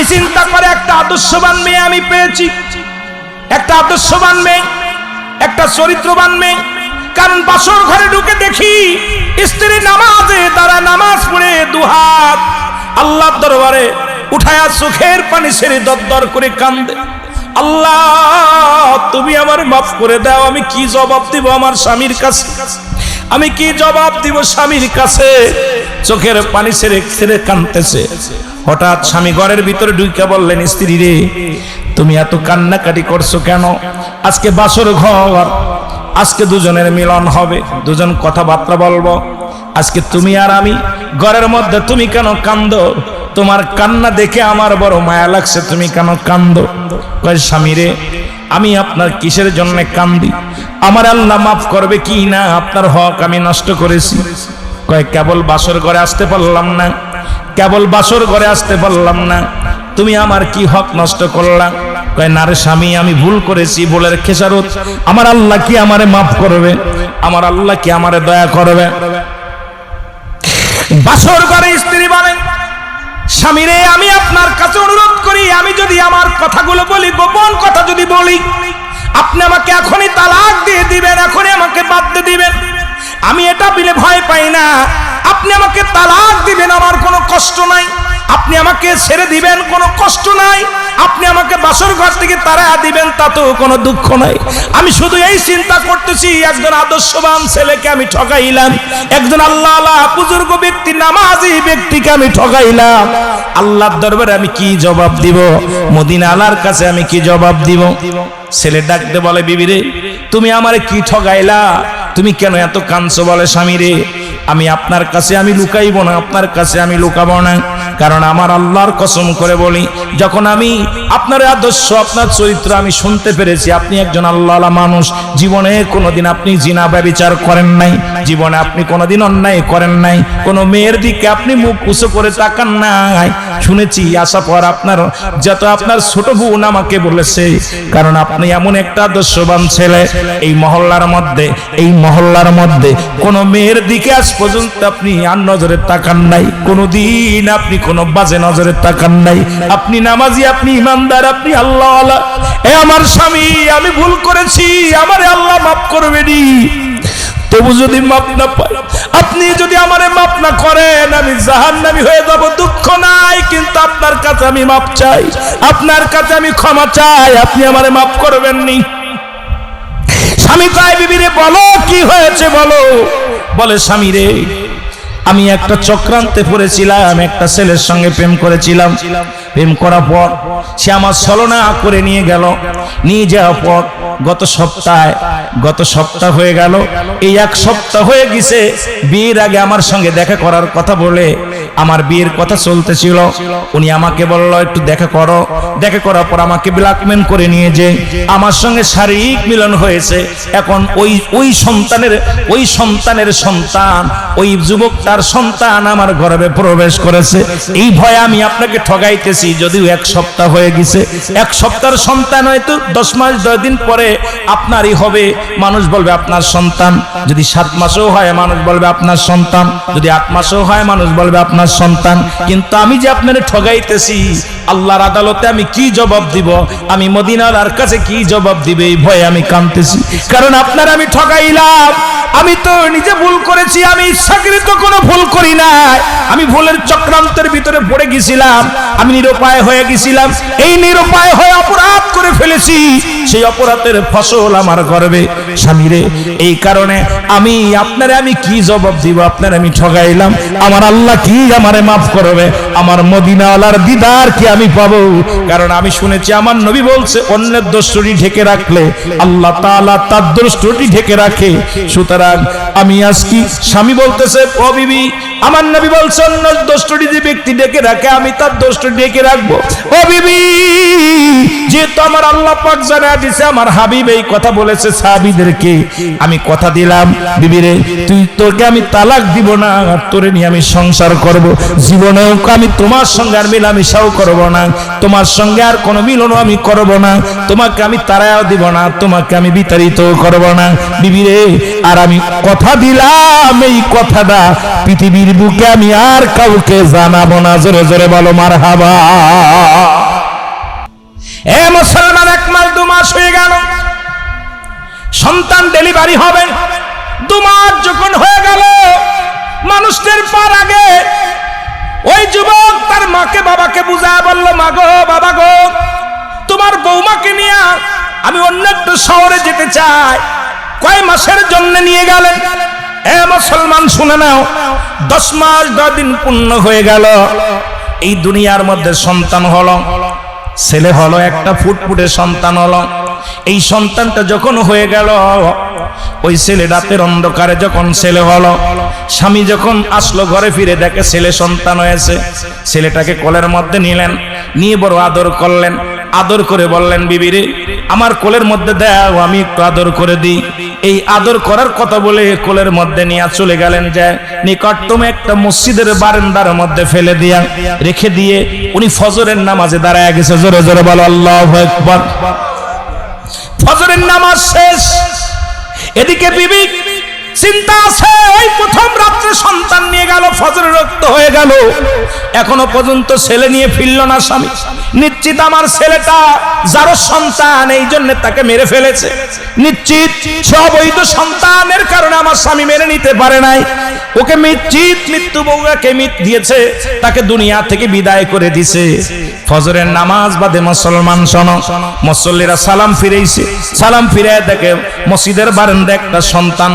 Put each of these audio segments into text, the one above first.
স্বামী চিন্তা করে একটা আদর্শবান মেয়ে আমি পেয়েছি, একটা আদর্শবান মেয়ে, একটা চরিত্রবান মেয়ে। কারণ বাসর ঘরে ঢুকে দেখি স্ত্রী নামাজে তারা নামাজ পড়ে দুহাত আল্লাহর দরবারে উঠায়া চোখের পানি ছেড়ে দরদর করে কান্দে, আল্লাহ তুমি আমার মাফ করে দাও। আমি কি জবাব দিব আমার স্বামীর কাছে? আমি কি জবাব দিব স্বামীর কাছে? চোখের পানি ছেড়ে ছেড়ে কাঁদতেছে। হঠাৎ স্বামী ঘরের ভিতরে ঢুকে বললেন, স্ত্রী রে তুমি এত কান্নাকাটি করছো কেন? আজকে বাসর ঘর, আজকে দুজনের মিলন হবে, দুজন কথাবার্তা বলবো। আজকে তুমি আর আমি ঘরের মধ্যে, তুমি কেন কান্দো? তোমার কান্না দেখে আমার বড় মায়া লাগছে, তুমি কেন কান্দো? কয় স্বামী রে আমি আপনার কিসের জন্য কান্দি? আমার আল্লাহ মাফ করবে কি না? আপনার হক আমি নষ্ট করেছি। কয় কেবল বাসর ঘরে আসতে পারলাম না, কেবল বাসর ঘরে আসতে পারলাম না, তুমি আমার কি হক নষ্ট করলাম? কয় না রে স্বামী আমি ভুল করেছি, ভুলের খেসারত আমার আল্লাহ কি আমারে মাফ করবে? আমার আল্লাহ কি আমারে দয়া করবে? বাসর ঘরে স্ত্রী বলেন, স্বামী রে আমি আপনার কাছে অনুরোধ করি, আমি যদি আমার কথাগুলো বলি, গোপন কথা যদি বলি, আপনি আমাকে এখনই তালাক দিয়ে দিবেন, এখনই আমাকে বাদ দিয়ে দিবেন। আমি এটা বলে ভয় পাই না, আপনি আমাকে তালাক দিবেন আমার কোনো কষ্ট নাই, আপনি আমাকে ছেড়ে দিবেন কোনো কষ্ট নাই, আপনি আমাকে বাসর ঘর থেকে তাড়া দিবেন তাতেও কোনো দুঃখ নাই। আমি শুধু এই চিন্তা করতেছি একজন আদর্শবান ছেলেকে আমি ঠকাইলাম, একজন আল্লাহ বুজুর্গ ব্যক্তি নামাজি ব্যক্তিকে আমি ঠকাইলাম। আল্লাহর দরবারে আমি কি জবাব দিব? মদিনা আলার কাছে আমি কি জবাব দিব? ছেলে ডাকতে বলে, বিবি রে তুমি আমারে কি ঠকাইলা? তুমি কেন এত কাঁদছো? বলে স্বামী রে আমি আপনার কাছে আমি লুকাইব না, আপনার কাছে আমি লুকাবো না। কারণ আমার আল্লাহর কসম করে বলি, যখন আমি আপনার আদর্শ আপনার চরিত্র আমি শুনতে পেরেছি, আপনি একজন আল্লাহওয়ালা মানুষ, জীবনে কোনোদিন আপনি জিনা ব্যভিচার করেন নাই, জীবনে আপনি কোনোদিন অন্যায় করেন নাই, কোনো মেয়ের দিকে আপনি মুখ উঁচু করে তাকান নাই। শুনেছি আসা পর আপনার যত আপনার ছোট বোন আমাকে বলেছে, কারণ আপনি এমন একটা আদর্শবান ছেলে, এই মহল্লার মধ্যে, এই মহল্লার মধ্যে কোনো মেয়ের দিকে আজ পর্যন্ত আপনি আর নজরে তাকান নাই, কোনোদিন আপনি কোনো বাজে নজরে তাকান নাই, আপনি নামাজি, আপনি ইমানদার, আপনি আল্লাহওয়ালা। এ আমার স্বামী আমি ভুল করেছি, আমারে আল্লাহ মাফ করবেনি। তবু যদি মাফ না পাই, আপনি যদি আমারে মাফ না করেন, আমি জাহান্নামী হয়ে যাব, দুঃখ নাই, কিন্তু আপনার কাছে আমি মাফ চাই, আপনার কাছে আমি ক্ষমা চাই, আপনি আমারে মাফ করবেন নি। স্বামী কয়, বিবি রে বলো কি হয়েছে বলো। বলে স্বামী রে আমি একটা চক্রান্তে পড়েছিলাম, একটা ছেলের সঙ্গে প্রেম করেছিলাম, প্রেম করার পর সে আমার ছলনা করে নিয়ে গেল, নিয়ে যাওয়ার পর গত সপ্তাহ হয়ে গেল, এই এক সপ্তাহ হয়ে গেছে বিয়ের আগে আমার সঙ্গে দেখা করার কথা বলে, আমার বিয়ের কথা চলতেছিল, উনি আমাকে বলল একটু দেখা করো। দেখা করার পর আমাকে ব্ল্যাকমেল করে নিয়ে যে আমার সঙ্গে শারীরিক মিলন হয়েছে। এখন ওই সন্তানের সন্তান, ওই যুবকটার সন্তান আমার গর্ভে প্রবেশ করেছে। এই ভয়ে আমি আপনাকে ঠগাইতেছি, যদিও এক সপ্তাহ হয়ে গেছে, এক সপ্তাহের সন্তান হয়তো 10 মাস 10 দিন পরে আপনারই হবে, মানুষ বলবে আপনার সন্তান। যদি 7 মাসও হয় মানুষ বলবে আপনার সন্তান, যদি 8 মাসও হয় মানুষ বলবে আপনার সন্তান। কিন্তু আমি যে আপনারে ঠগাইতেছি, আল্লাহর আদালতে আমি কি জবাব দিব? আমি মদিনার কাছে কি জবাব দিব? এই ভয়ে আমি কাঁদতেছি, কারণ আপনার আমি ঠগাইলাম। আমি তো নিজে ভুল করেছি, আমি ইচ্ছাকৃত কোনো ভুল করি না, আমি ভুলের চক্রান্তের ভিতরে পড়ে গেছিলাম, আমি নিরুপায় হয়ে গেছিলাম, এই নিরুপায় হয়ে অপরাধ করে ফেলেছি, সেই অপরাধের ফসল আমার গর্বে। স্বামী রে এই কারণে আমি আপনারে আমি কি জবাব দিব? আপনার আমি ঠগাইলাম, আমার আল্লাহ কি আমারে মাফ করবে? আমার মদিনাওয়ালার দিদার কি আমি পাবো? কারণ আমি শুনেছি আমার নবী বলছে, অন্যের দোষটি ঢেকে রাখলে আল্লাহ তাআলা তার দোষটি ঢেকে রাখে। সুতরাং আমি আজকে স্বামী বলতেছে, ও বিবি আমার নবী বলছে অন্যের দোষটি যে ব্যক্তি ঢেকে রাখে আমি তার দোষটি ঢেকে রাখবো। ও বিবি যেহেতু আমার আল্লাহ পাক জানা দিয়েছে, আমার হাবিব এই কথা বলেছে সাহাবীদেরকে, আমি কথা দিলাম বিবি রে তোকে আমি তালাক দিব না, তোরে নিয়ে আমি সংসার করব, জীবনেও আমি তোমার সঙ্গে আর মেলামেশাও করব না, তোমার সঙ্গে আর কোনো মিলনও আমি করব না, তোমাকে আমি তাড়াও দিব না, তোমাকে আমি বিতাড়িত করব না বিবি রে। আর আমি কথা দিলাম এই কথাটা পৃথিবীর পৃথিবীর বুকে আমি আর কাউকে জানাবো না। জোরে জোরে বলো মারহাবা। এ মুসলমান, 1 মাস 2 মাস হয়ে গেল, সন্তান ডেলিভারি হবে। 2 মাস যখন হয়ে গেল, মানুষদের পার আগে ওই যুবক তার মাকে বাবাকে বুঝায় বলল, মা গো বাবা গো, তোমার বৌমাকে নিয়ে আমি অন্য একটা শহরে যেতে চাই। কয় মাসের জন্য নিয়ে গেলেন? এ মুসলমান শুনে নাও, 10 মাস 10 দিন পূর্ণ হয়ে গেল। এই দুনিয়ার মধ্যে সন্তান হলো, ছেলে হলো, একটা ফুটফুটে সন্তান হলো। এই সন্তানটা যখন হয়ে গেল, ওই ছেলে রাতের অন্ধকারে যখন ছেলে হলো, স্বামী যখন আসলো ঘরে ফিরে দেখে ছেলে সন্তান হয়েছে। ছেলেটাকে কোলের মধ্যে নিলেন, নিয়ে বড় আদর করলেন। আদর করে বললেন, বিবি রে, আমার কোলের মধ্যে দাও, আমি একটু আদর করে দিই। এই আদর করার কথা বলে কোলের মধ্যে নিয়ে চলে গেলেন। যে নিকটতম একটা মসজিদের বারান্দার মধ্যে ফেলে দিয়া রেখে দিয়ে উনি ফজরের নামাজে দাঁড়ায় গেছে। জোরে জোরে বলো আল্লাহু আকবার। ফজরের নামাজ শেষ, এদিকে বিবি চিন্তা আছে, ওই প্রথম রাত্রে সন্তান নিয়ে গেল, ফজরের রক্ত হয়ে গেল, এখনো পর্যন্ত ছেলে নিয়ে ফিরল না স্বামী। নিশ্চিত আমার ছেলেটা যার সন্তান, এই জন্য তাকে মেরে ফেলেছে। নিশ্চিত অবৈধ সন্তানের কারণে আমার স্বামী মেরে নিতে পারে নাই, ওকে নিশ্চিত মৃত্যু বউকে দিয়েছে, তাকে দুনিয়া থেকে বিদায় করে দিছে। ফজরের নামাজ বাদে মুসলমান শোনো, মুসল্লিরা সালাম ফিরেছে। সালাম ফিরে দেখে মসজিদের বারান্দায় একটা সন্তান,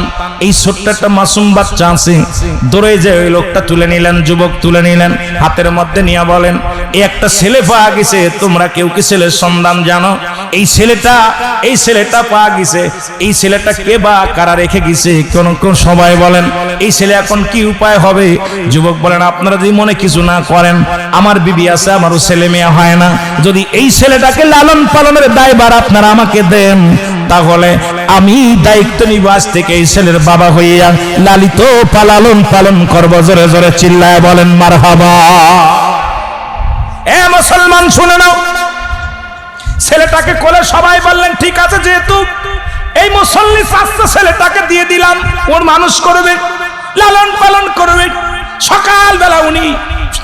এই ছোট্ট একটা মাসুম বাচ্চা আছে। দৌড়ে যে ওই লোকটা তুলে নিলেন, যুবক তুলে নিলেন, হাতের মধ্যে নিয়ে বলেন, এই একটা ছেলে পাওয়া গেছে, তোমরা কেউ কি ছেলের সন্ধান জানো? এই ছেলেটা পাওয়া গেছে। এই ছেলেটা কে বা কারা রেখে গেছে? কোন সবাই বলেন এই ছেলে এখন কি উপায় হবে? যুবক বলেন, আপনারা যদি মনে কিছু না করেন, আমার বিবি আছে, আমারও ছেলে মেয়ে হয় না, যদি এই ছেলেটাকে লালন পালনের দায়ভার আপনারা আমাকে দেন, তাহলে আমি দায়িত্ব নিব, আজ থেকে এই ছেলের বাবা হইয়া লালিত লালন পালন করব। জোরে জোরে চিল্লায় বলেন মারহাবা। এ মুসলমান শুনে নাও, ছেলেটাকে কোলে সবাই বললেন, ঠিক আছে, যেহেতু এই মুসল্লি চাচা ছেলেটাকে দিয়ে দিলাম, ওর মানুষ করবে, লালন পালন করবে। সকালবেলা উনি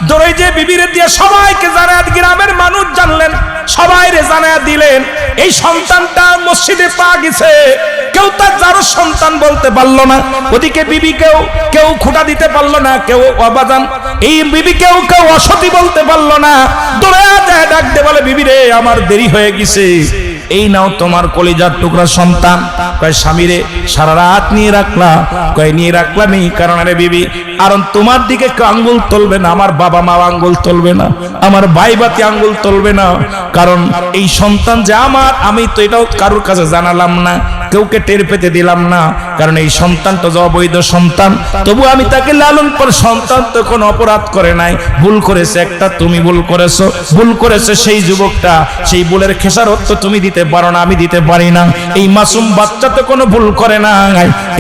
দৌড়ে যে বিবিরে দিয়ে সবাইকে জানায়, গ্রামের মানুষ জানলেন, সবাই রে জানায় দিলেন এই সন্তানটা মসজিদে পাওয়া গেছে। কেউ তার যার সন্তান বলতে পারলো না, ওদিকে বিবি কেউ খুঁটা দিতে পারলো না, কেউ অবাজান এই বিবি কেউ অসতী বলতে পারলো না। দৌড়ে যায়, ডাক দে বলে, বিবি রে, আমার দেরি হয়ে গেছে, এই নাও তোমার কলিজার টুকরা সন্তান। কয়, স্বামী রে, সারা রাত নিয়ে রাখলা? কয়, নিয়ে রাখলাম এই কারণে রে বিবি, কারণ তোমার দিকে কেউ আঙ্গুল তুলবে না, আমার বাবা মা আঙ্গুল তুলবে না, আমার ভাই বাতি আঙ্গুল তুলবে না, কারণ এই সন্তান যে আমার, আমি তো এটাও কারোর কাছে জানালাম না, কেউকে টের পেতে দিলাম না, কারণ এই সন্তানটা যে অবৈধ সন্তান, তবু আমি তাকে লালন পর। সন্তান তো কোনো অপরাধ করে নাই, ভুল করেছে একটা, তুমি ভুল করেছো, ভুল করেছে সেই যুবকটা, সেই ভুলের খেসারত তো তুমি দিতে পারো না, আমি দিতে পারি না। এই মাসুম বাচ্চা তো কোনো ভুল করে না,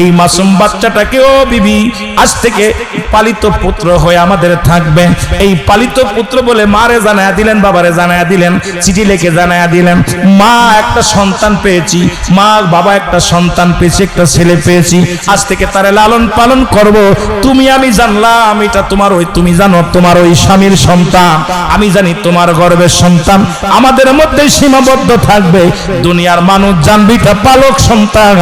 এই মাসুম বাচ্চাটাকেও বিবি আজ থেকে পালিত পুত্র হয়ে আমাদের থাকবে। এই পালিত পুত্র বলে মারে জানায়া দিলেন, বাবারে জানায়া দিলেন, চিঠি লিখে জানায়া দিলেন, মা একটা সন্তান পেয়েছি, মা বাবা একটা সন্তান পেয়েছি, একটা ছেলে পেয়েছি, আজ থেকে তারে লালন পালন করব। তুমি আমি জানলাম এটা তোমার ওই, তুমি জানো তোমার ওই স্বামীর সন্তান, আমি জানি তোমার গর্ভের সন্তান, আমাদের মধ্যে সীমাবদ্ধ থাকবে। দুনিয়ার মানুষ জানবি তা পালক সন্তান।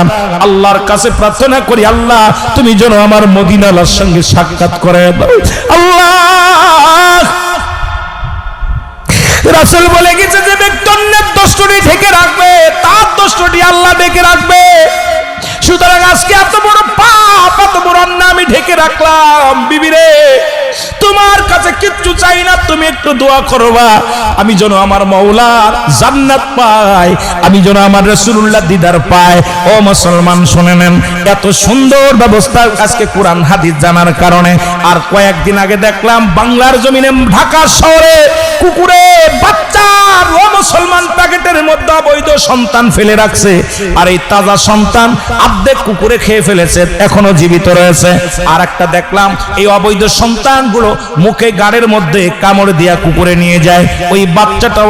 আল্লাহর কাছে প্রার্থনা করি, আল্লাহ তুমি যেন আমার মদিনার সঙ্গে সাক্ষাৎ করে দাও। আল্লাহ, রাসূল বলে গেছে যে ব্যক্তি অন্যের দোষটি ঢেকে রাখবে, তার দোষটি আল্লাহ ঢেকে রাখবে। সুতরাং আজকে এত বড় পাপ, এত বড় অন্যায় আমি ঢেকে রাখলাম। বিবি রে, তোমার কাছে কিচ্ছু চাই না, তুমি একটু দোয়া করবা, আমি যেন আমার মাওলার জান্নাত পাই, আমি যেন আমার রাসূলুল্লাহ দিদার পাই। ও মুসলমান শুনে নেন, এত সুন্দর ব্যবস্থা আজকে কোরআন হাদিস জানার কারণে। আর কয়েকদিন আগে দেখলাম বাংলার জমিনে ঢাকা শহরে কুকুরে বাচ্চা, ও মুসলমান প্যাকেটের মধ্যে অবৈধ সন্তান ফেলে রাখছে, আর এই তাজা সন্তান অর্ধেক কুকুরে খেয়ে ফেলেছে, এখনো জীবিত রয়েছে। আর একটা দেখলাম এই অবৈধ সন্তানগুলো মুখে গাড়ের মধ্যে কামড় দিয়া কুকুরে নিয়ে যায়, ওই বাচ্চাটাও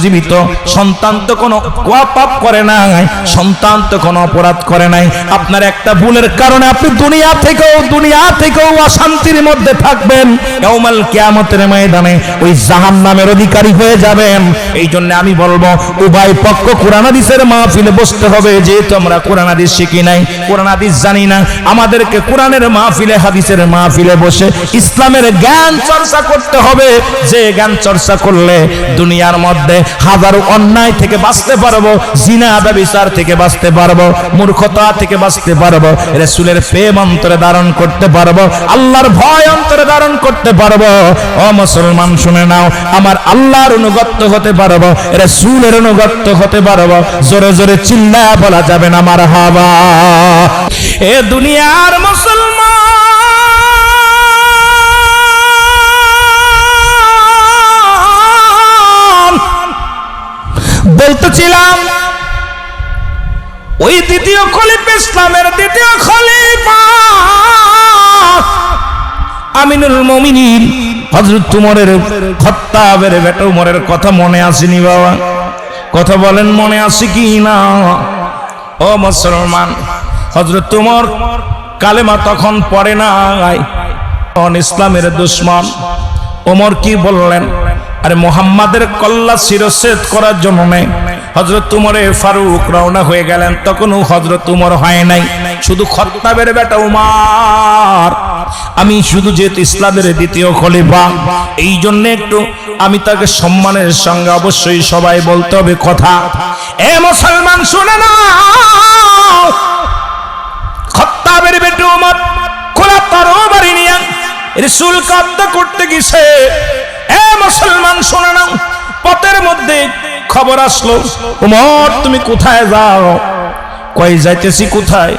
জীবিত। সন্তান তো কোনো পাপ করে নাই, সন্তান তো কোনো অপরাধ করে নাই। আপনার একটা ভুলের কারণে আপনি দুনিয়া থেকেও অশান্তির মধ্যে থাকবেন, ইয়াউমাল কিয়ামতের ময়দানে ওই জাহান্নামের অধিকারী হয়ে যাবেন। এই জন্য আমি বলবো উভয় পক্ষ কোরআন হাদিসের মাহফিলে বসতে হবে। যেহেতু আমরা কোরআন হাদিস শিখি নাই, কোরআন হাদিস জানি না, আমাদেরকে কোরআনের মাহফিলে, হাদিসের মাহফিলে বসে ইসলামের জ্ঞান চর্চা করতে হবে। যে জ্ঞান চর্চা করলে দুনিয়ার মধ্যে হাজারো অন্যায় থেকে বাঁচতে পারবো, জিনা ব্যভিচার থেকে বাঁচতে পারবো, মূর্খতা থেকে বাঁচতে পারবো, রাসূলের প্রেম অন্তরে ধারণ করতে পারবো, আল্লাহর ভয় অন্তরে ধারণ করতে পারবো। ও মুসলমান শুনে নাও, আমার আল্লাহর অনুগত হতে পারবো, রাসূলের অনুগত হতে পারবো। জোরে জোরে চিল্লায়া বলা যাবে না মারহাবা। এ দুনিয়ার মুসলমান, বলতেছিলাম ওই দ্বিতীয় খলিফা, ইসলামের দ্বিতীয় খলিফা আমিনুল মুমিনিন হযরত উমরের খাত্তাবের বেটা উমরের কথা মনে আসেনি বাবা? কথা বলেন, মনে আসে কি না? ও মুসলমান, হযরত উমর কালেমা তখন পড়ে নাই, ইসলামের দুশমন। ওমর কি বললেন? আরে মুহাম্মাদের কল্লা শিরচ্ছেদ করার জন্য নেই। হযরত উমরে ফারুক রওনা হয়ে গেলেন, তখনও হযরত উমর হয় নাই, শুধু খাত্তাবের বেটা উমর। আমি শুধু যেহেতু ইসলামের দ্বিতীয় খলিফা, এই জন্য একটু আমি তাকে সম্মানের সঙ্গে অবশ্যই সবাই বলতে হবে কথা। এ মুসলমান শুনে না, খাত্তাবের বেটা উমর খোলা তরবারি নিয়ে রাসূল কাব্য করতে গেছে। এ মুসলমান শুনে নাও, পথের মধ্যে খবর আসলো, উমর তুমি কোথায় যাও? কই যাইতেছি? কোথায়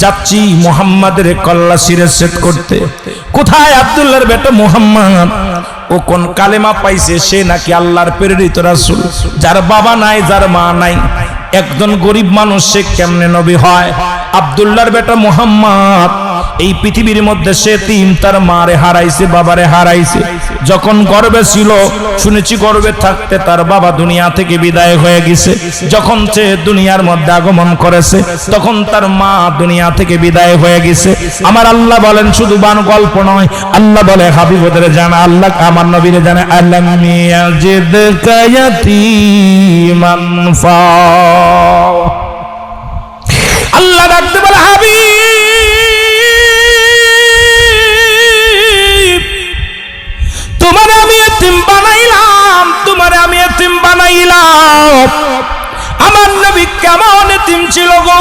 যাচ্ছি? মুহাম্মাদের কল্লা শিরচ্ছেদ করতে। কোথায়? আব্দুল্লাহর বেটা মুহাম্মদ। ও কোন কালেমা পাইছে, সে নাকি আল্লাহর প্রেরিত রাসূল, যার বাবা নাই, যার মা নাই, একজন গরিব মানুষ, সে কেমনে নবী হয়? আব্দুল্লাহর বেটা মুহাম্মদ এই পৃথিবীর মধ্যে সে তিন, তার মারে হারাইছে, বাবারে হারাইছে। যখন গর্ভে ছিল, শুনেছি গর্ভে থাকতে তার বাবা দুনিয়া থেকে বিদায় হয়ে গেছে। যখন সে দুনিয়ার মধ্যে আগমন করেছে, তখন তার মা দুনিয়া থেকে বিদায় হয়ে গেছে। আমার আল্লাহ বলেন, শুধু বান গল্প নয়, আল্লাহ বলে হাবিবদের জানা, আল্লাহ আমার নবীরে জানে, আল্লাহ ইয়াজিদকা ইয়াতীমান ফা, আল্লাহ ডাকতে বলে হাবিব, তোমারে আমি এতিম বানাইলাম, তোমারে আমি এতিম বানাইলাম। আমার নবী কেমন এতিম ছিল গো?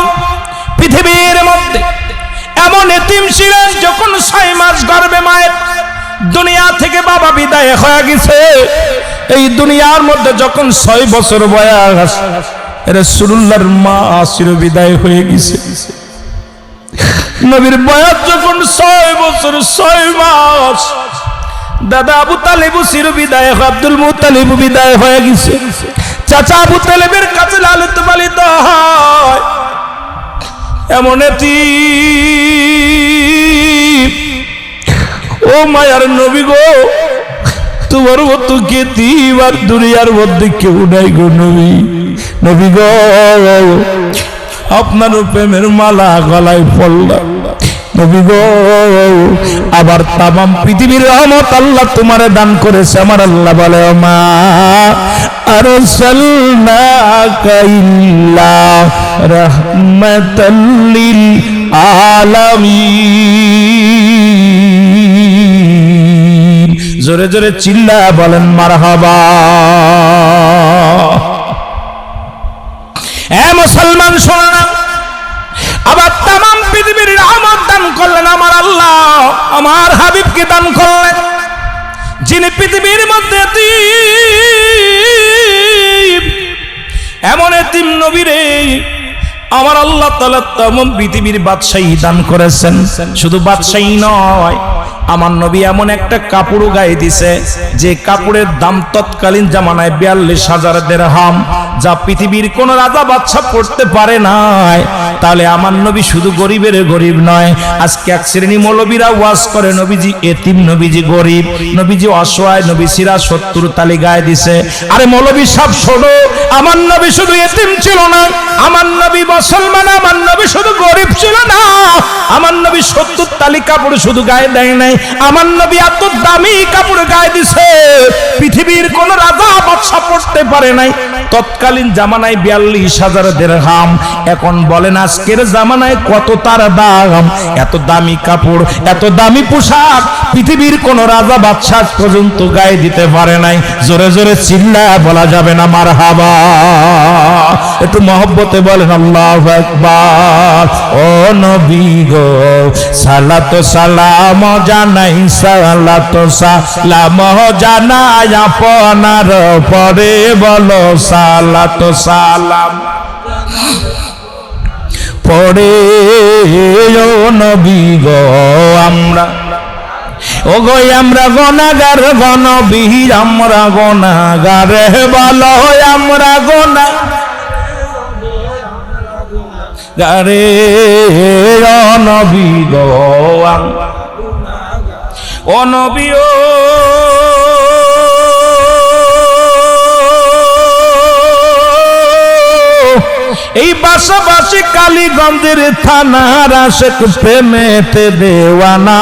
পৃথিবীর মধ্যে এমন এতিম ছিলেন, যখন 6 মাস গর্ভে মায়ের দুনিয়া থেকে বাবা বিদায় হয়ে গেছে। এই দুনিয়ার মধ্যে যখন 6 বছর বয়স, রাসূলুল্লাহর মা চির বিদায় হয়ে গেছে। নবীর বয়স যখন 6 বছর 6 মাস, দাদা আবু তালিব চির বিদায়, আব্দুল মুত্তালিব বিদায় হয়ে গেছে। চাচা আবু তালিবের কাছে লালিত পালিত হয়। এমন এতিম, ও মায়ার নবী গো, তোমার মতো এতিম আর দুনিয়ার মধ্যে কেউ নাই গো নবী। নবী গো, আপনার প্রেমের মালা গলায় পড়লাম নবী গো। আবার তামাম পৃথিবীর রহমত আল্লাহ তোমারে দান করেছে। আমার আল্লাহ বলে, মা আরসালনাকা ইল্লা রাহমাতাল লিল আলামিন। জোরে জোরে চিল্লা বলেন মারহাবা। এ মুসলমান শোনো না, আবার তামাম পৃথিবীর রহমত দান করলেন আমার আল্লাহ, আমার হাবিবকে দান করলেন, যিনি পৃথিবীর মধ্যে এমন এতিম নবীরে আমার আল্লাহ তাআলা তামাম পৃথিবীর বাদশাহী দান করেছেন। শুধু বাদশাহী নয়, আমার নবী এমন একটা কাপড়ও গায়ে দিছে, যে কাপড়ের দাম তৎকালীন জামানায় 42,000 দিরহাম, যা পৃথিবীর কোন রাজা বাদশা পড়তে পারে নাই, তাহলে আমার নবী শুধু গরিবের গরিব নয়। আজকে এক শ্রেণী মৌলবীরা ওয়াজ করে নবীজি এতিম, নবীজি গরিব, নবীজি অসহায়, নবী সিরা 70 তালি গায়ে দিছে। আরে মৌলবী সব ছোড়ো, আমার নবী শুধু এতিম ছিল না, আমার নবী মুসলমান, আমার নবী শুধু গরিব ছিল না, আমার নবী 70 তালি কাপড় শুধু গায়ে দেয় নাই, আমার নবী এত দামি কাপড় গায়ে দিছে পৃথিবীর কোন রাজা বাদশা পড়তে পারে নাই। তৎকালীন জামানায় 42,000 দিরহাম। এখন বলেন আজকের জামানায় কত তার দাম? এত দামি কাপড়, এত দামি পোশাক পৃথিবীর কোন রাজা বাদশা পর্যন্ত গায়ে দিতে পারে নাই। জোরে জোরে চিল্লায়া বলা যাবে না মারহাবা? একটু মহব্বতে বলেন আল্লাহু আকবার। ও নবী গো সালাত সালাম জানাই, সালাত সালাম জানাই আপনার পরে বলো সালাত সালাম পরে। ও নবী গো আমরা, ও গো আমরা গুনাহগার গো নবী, আমরা গুনাহগার বলো আমরা গুনাহগারে। ও নবী গো ও নবী ও এই পাশাপাশি কালীগঞ্জের থানার আশেক প্রেমেতে দেওয়ানা,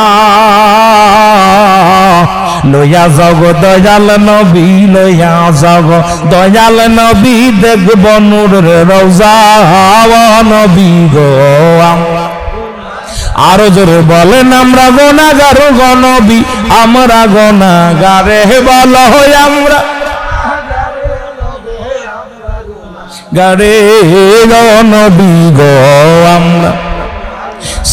লইয়া জগ দয়াল নবী, লইয়া জগ দয়াল নবী, দেখব নূরের রওজা। নবী গো আরো জোরে বলেন আমরা গুনাহগার গো নবী, আমরা গুনাহগারে বলো আমরা গারে। নবী গো আমরা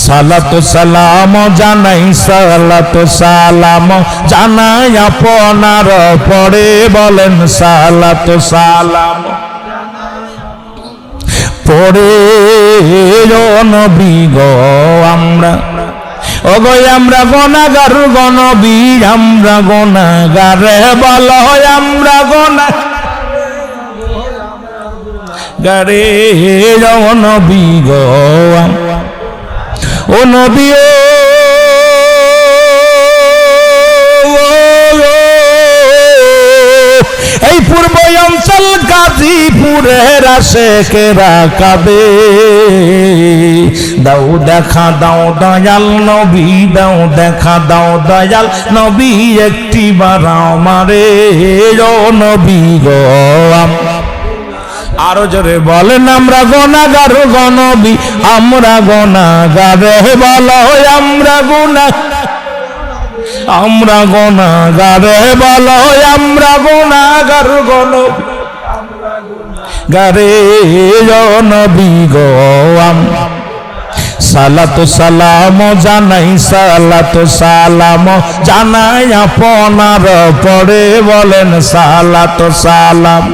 সালাত সালাম জানাই, সালাত সালাম জানাই আপনার পরে বলেন সালাত সালাম পরে। নবী গো আমরা, ও গো আমরা গুনাহগার গো নবী, আমরা গুনাহগার বলো আমরা গুনাহগারে। ও নবী গো ও নবী এই পূর্ব অঞ্চল গাজীপুরের আশেকেরা কাঁদে, দাও দেখা দাও দয়াল নবী, দাও দেখা দাও দয়াল নবী, একটি বার আমারে। ও নবী গো আরো জোরে বলেন আমরা গুনাহগার গো নবী, আমরা গুনাহগারে বলো আমরা আমরা গুনাহগারে বলো আমরা গুনাহগার গো নবী গারে। ও নবী গো সালাত সালাম জানাই, সালাত সালাম জানাই আপনার পরে বলেন সালাত সালাম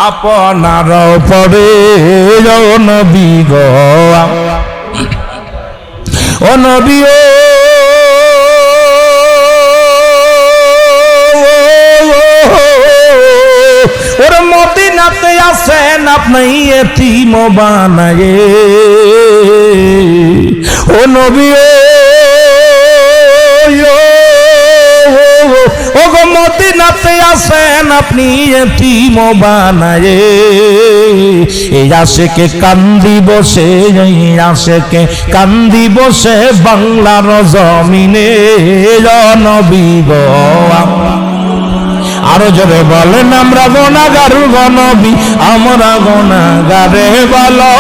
আপনার পরে। ও নবী গো ও নবী ওর মদিনাতে আছেন আপনি এতিম বানায়ে। ও নবী ও গো মদিনাতে আছেন আপনি এতিম বানায়ে। এই আশেকে কান্দি বসে, এই আশেকে কান্দি বসে বাংলার জমিনে। নবী গো আরো জোরে বলেন আমরা গুনাহগার গো নবী, আমরা গুনাহগারে বলো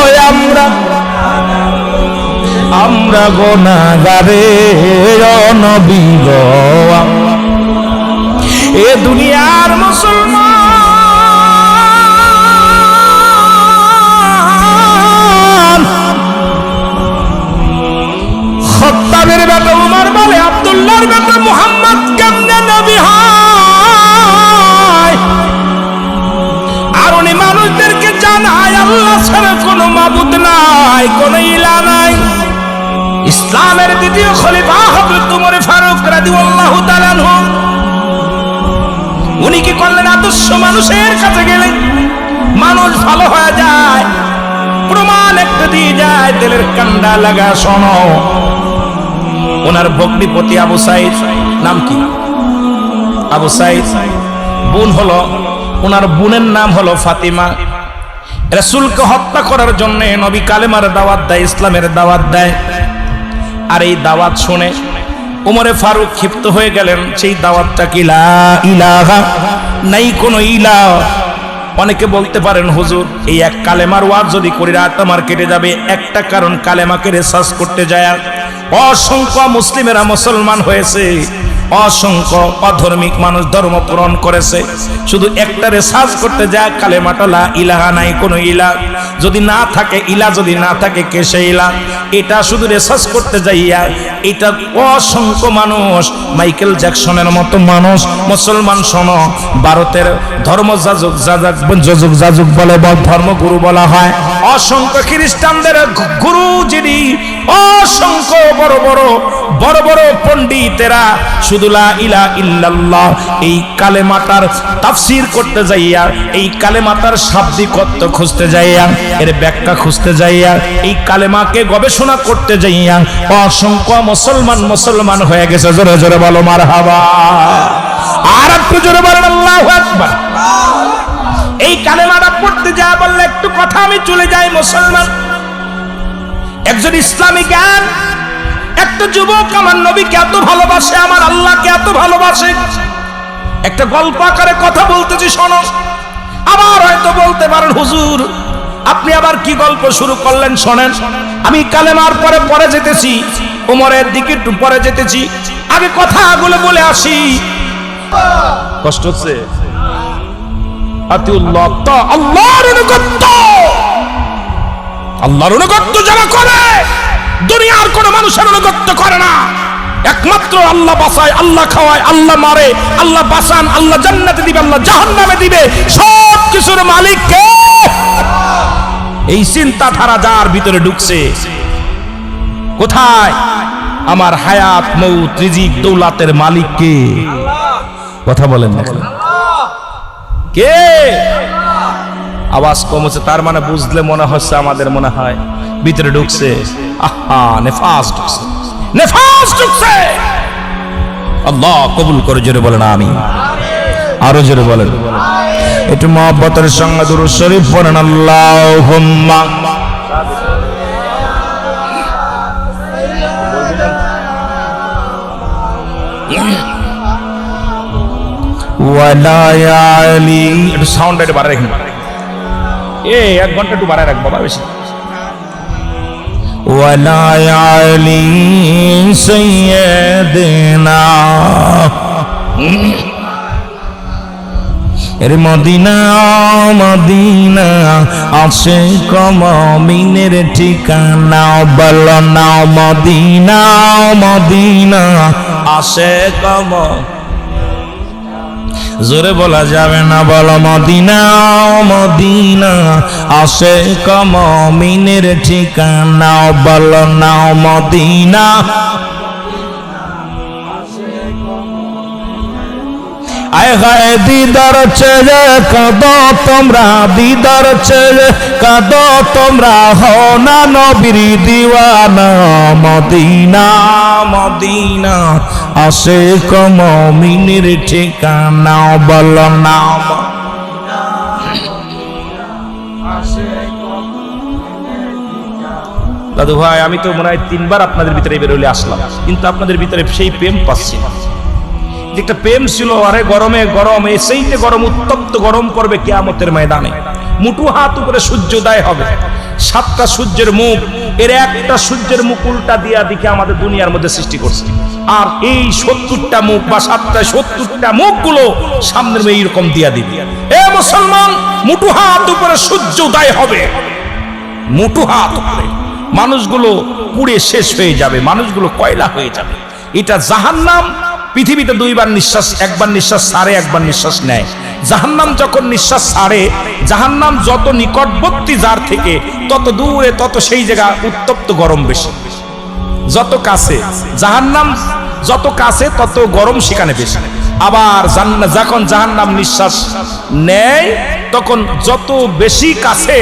আমরা গুনাহগারে। ও নবী গো এ দুনিয়ার মুসলমান খাত্তাবের বেটা উমর বলে আব্দুল্লাহর বেটা মুহাম্মদ কেমনে নবী হয়? আর উনি মানুষদেরকে জানায় আল্লাহ ছাড়া কোনো মাবুদ নাই, কোনো ইলাহ নাই। ইসলামের দ্বিতীয় খলিফা হযরত ওমর ফারুক রাদিয়াল্লাহু তাআলা আনহু উনি কি করলেন? আদর্শ মানুষের কাছে গেলেন, মানুষ ভালো হয়ে যায়। প্রমাণ একটা দিয়ে যায়, তেলের কান্ডা লাগা। শোনো, ওনার ভগ্নিপতি আবু সাইদ, নাম কি? আবু সাইদ। বোন হলো, ওনার বোনের নাম হলো ফাতিমা। রাসূলকে হত্যা করার জন্য নবী কালেমার দাওয়াত দেয়, ইসলামের দাওয়াত দেয়। আর এই দাওয়াত শুনে ওমরে ফারুক ক্ষিপ্ত হয়ে গেলেন। সেই দাওয়াতটা কি? লা ইলাহা, নাই কোনো ইলাহ। অনেকে বলতে পারেন হুজুর এই এক কালেমার ওয়াজ যদি করি রাত আমার কেটে যাবে। একটা কারণ, কালেমাকে রিসার্চ করতে যায় অসংখ্য মুসলিমেরা মুসলমান হয়েছে, অসংখ্য অধার্মিক মানুষ ধর্ম পূরণ করেছে। শুধু একটা রিসার্চ করতে যায় কালেমাটা লা ইলাহা, নাই কোনো ইলাহ। যদি না থাকে ইলাহ, যদি না থাকে কে সেই ইলাহ, এটা শুধু রিসার্চ করতে যাইয়া এটা অসংখ্য মানুষ, মাইকেল জ্যাকসনের মতো মানুষ মুসলমান। শোনো, ভারতের ধর্ম যাজক বলে, ধর্মগুরু বলা হয়। অসংখ্য খ্রিস্টানদের গুরু যিনি, অসংখ্য বড় বড় পণ্ডিতেরা শুধু লা ইলাহা ইল্লাল্লাহ এই কালেমাটার তাফসীর করতে যাইয়া, এই কালেমাটার শাব্দিক অর্থ খুঁজতে যাইয়া, এর ব্যাখ্যা খুঁজতে যাইয়া, এই কালেমাকে গবেষণা করতে যাইয়া অসংখ্য মুসলমান হয়ে গেছে। জোরে জোরে বলো মারহাবা। আর একটু জোরে বলেন আল্লাহু আকবার। এই কালেমাটা পড়তে যা বললে একটু কথা আমি চলে যাই মুসলমান। একজন ইসলামী জ্ঞান, একটা যুবক আমার নবীকে এত ভালোবাসে, আমার আল্লাহকে এত ভালোবাসে। একটা গল্প আকারে কথা বলতেছি, শোনো। আবার হয়তো বলতে পারেন হুজুর আপনি আবার কি গল্প শুরু করলেন? শোনেন, আমি কালেমার পরে যেতেছি, ওমরের দিকে একটু পরে যেতেছি, আগে কথাগুলো বলে আসি। কষ্ট হচ্ছে? আতিউল্লাহ, আল্লাহর অনুগত্য, আল্লাহর অনুগত্য যারা করে দুনিয়ার কোন মানুষের অনুগত্য করে না। একমাত্র আল্লাহ বাঁচায়, আল্লাহ খাওয়ায়, আল্লাহ মারে, আল্লাহ বাঁচান, আল্লাহ জান্নাতে দিবে, আল্লাহ জাহান্নামে দিবে, সব কিছুর মালিক কে? এই চিন্তাধারা যার ভিতরে ঢুকছে, কোথায়? আমার হায়াত মউত রিজিক দৌলাতের মালিক কে? কথা বলেন না কে? আওয়াজ কম হচ্ছে, তার মানে বুঝলে মনে হচ্ছে আমাদের মনে হয় ভিতরে ঢুকছে। আহা, নেফাস ঢুকছে, নেফাস ঢুকছে। আল্লাহ কবুল করে। জোরে বলেন আমিন। আরো জোরে বলেন। একটু মহব্বতের সঙ্গে দুরূদ শরীফ পড়েন। আল্লাহুম্মা ওয়ালা আলি। একটু সাউন্ড একটু বাড়ায় রাখেন। এক ঘন্টা একটু বাড়ায় রাখ বাবা, বেশি। ওয়ালা আলি সাইয়্যিদিনা, এর মদিনা মদিনা আশিক মুমিনের ঠিকানা। বলো না মদিনা মদিনা আশিক। জোরে বলা যাবে না, বলো মদিনা মদিনা আশিক মুমিনের ঠিকানা। বলো না মদিনা। আয় হায় দিদার ছেড়ে কাঁদো তোমরা, দিদার ছেড়ে কাঁদো তোমরা, হও না নবীর দিওয়ানা। মদিনা মদিনা আশিক মুমিনের ঠিকানা। বলো না দাদু ভাই, আমি তো মনে হয় 3 বার আপনাদের ভিতরে বেরোলে আসলাম, কিন্তু আপনাদের ভিতরে সেই প্রেম পাচ্ছি না। একটা প্রেম ছিল, আরে গরমে গরম, সেইতে গরম, উত্তপ্ত গরম পড়বে কিয়ামতের ময়দানে। মুঠু হাত উপরে সূর্যোদয় হবে, 7টা সূর্যের মুখ, এর একটা সূর্যের মুখ উল্টা দিয়া দিকে আমাদের দুনিয়ার মধ্যে সৃষ্টি করছে। আর এই 70টা মুখ বা 70টা মুখগুলো সামনের এইরকম দিয়া দিবি। এ মুসলমান, মুঠু হাত উপরে সূর্যোদয় হবে, মুঠু হাত উপরে। মানুষগুলো পুড়ে শেষ হয়ে যাবে, মানুষগুলো কয়লা হয়ে যাবে। এটা জাহান্নাম। পৃথিবীতে 2 বার নিঃশ্বাস, একবার নিঃশ্বাস ছাড়ে, একবার নিঃশ্বাস নেয়। জাহান্নাম যখন নিঃশ্বাস ছাড়ে, জাহান্নাম যত নিকটবর্তী যার থেকে তত দূরে, তত সেই জায়গা উত্তপ্ত গরম বেশি। যত কাছে জাহান্নাম, যত কাছে তত গরম সেখানে বেশি। আবার যখন জাহান্নাম নিঃশ্বাস নেয় তখন যত বেশি কাছে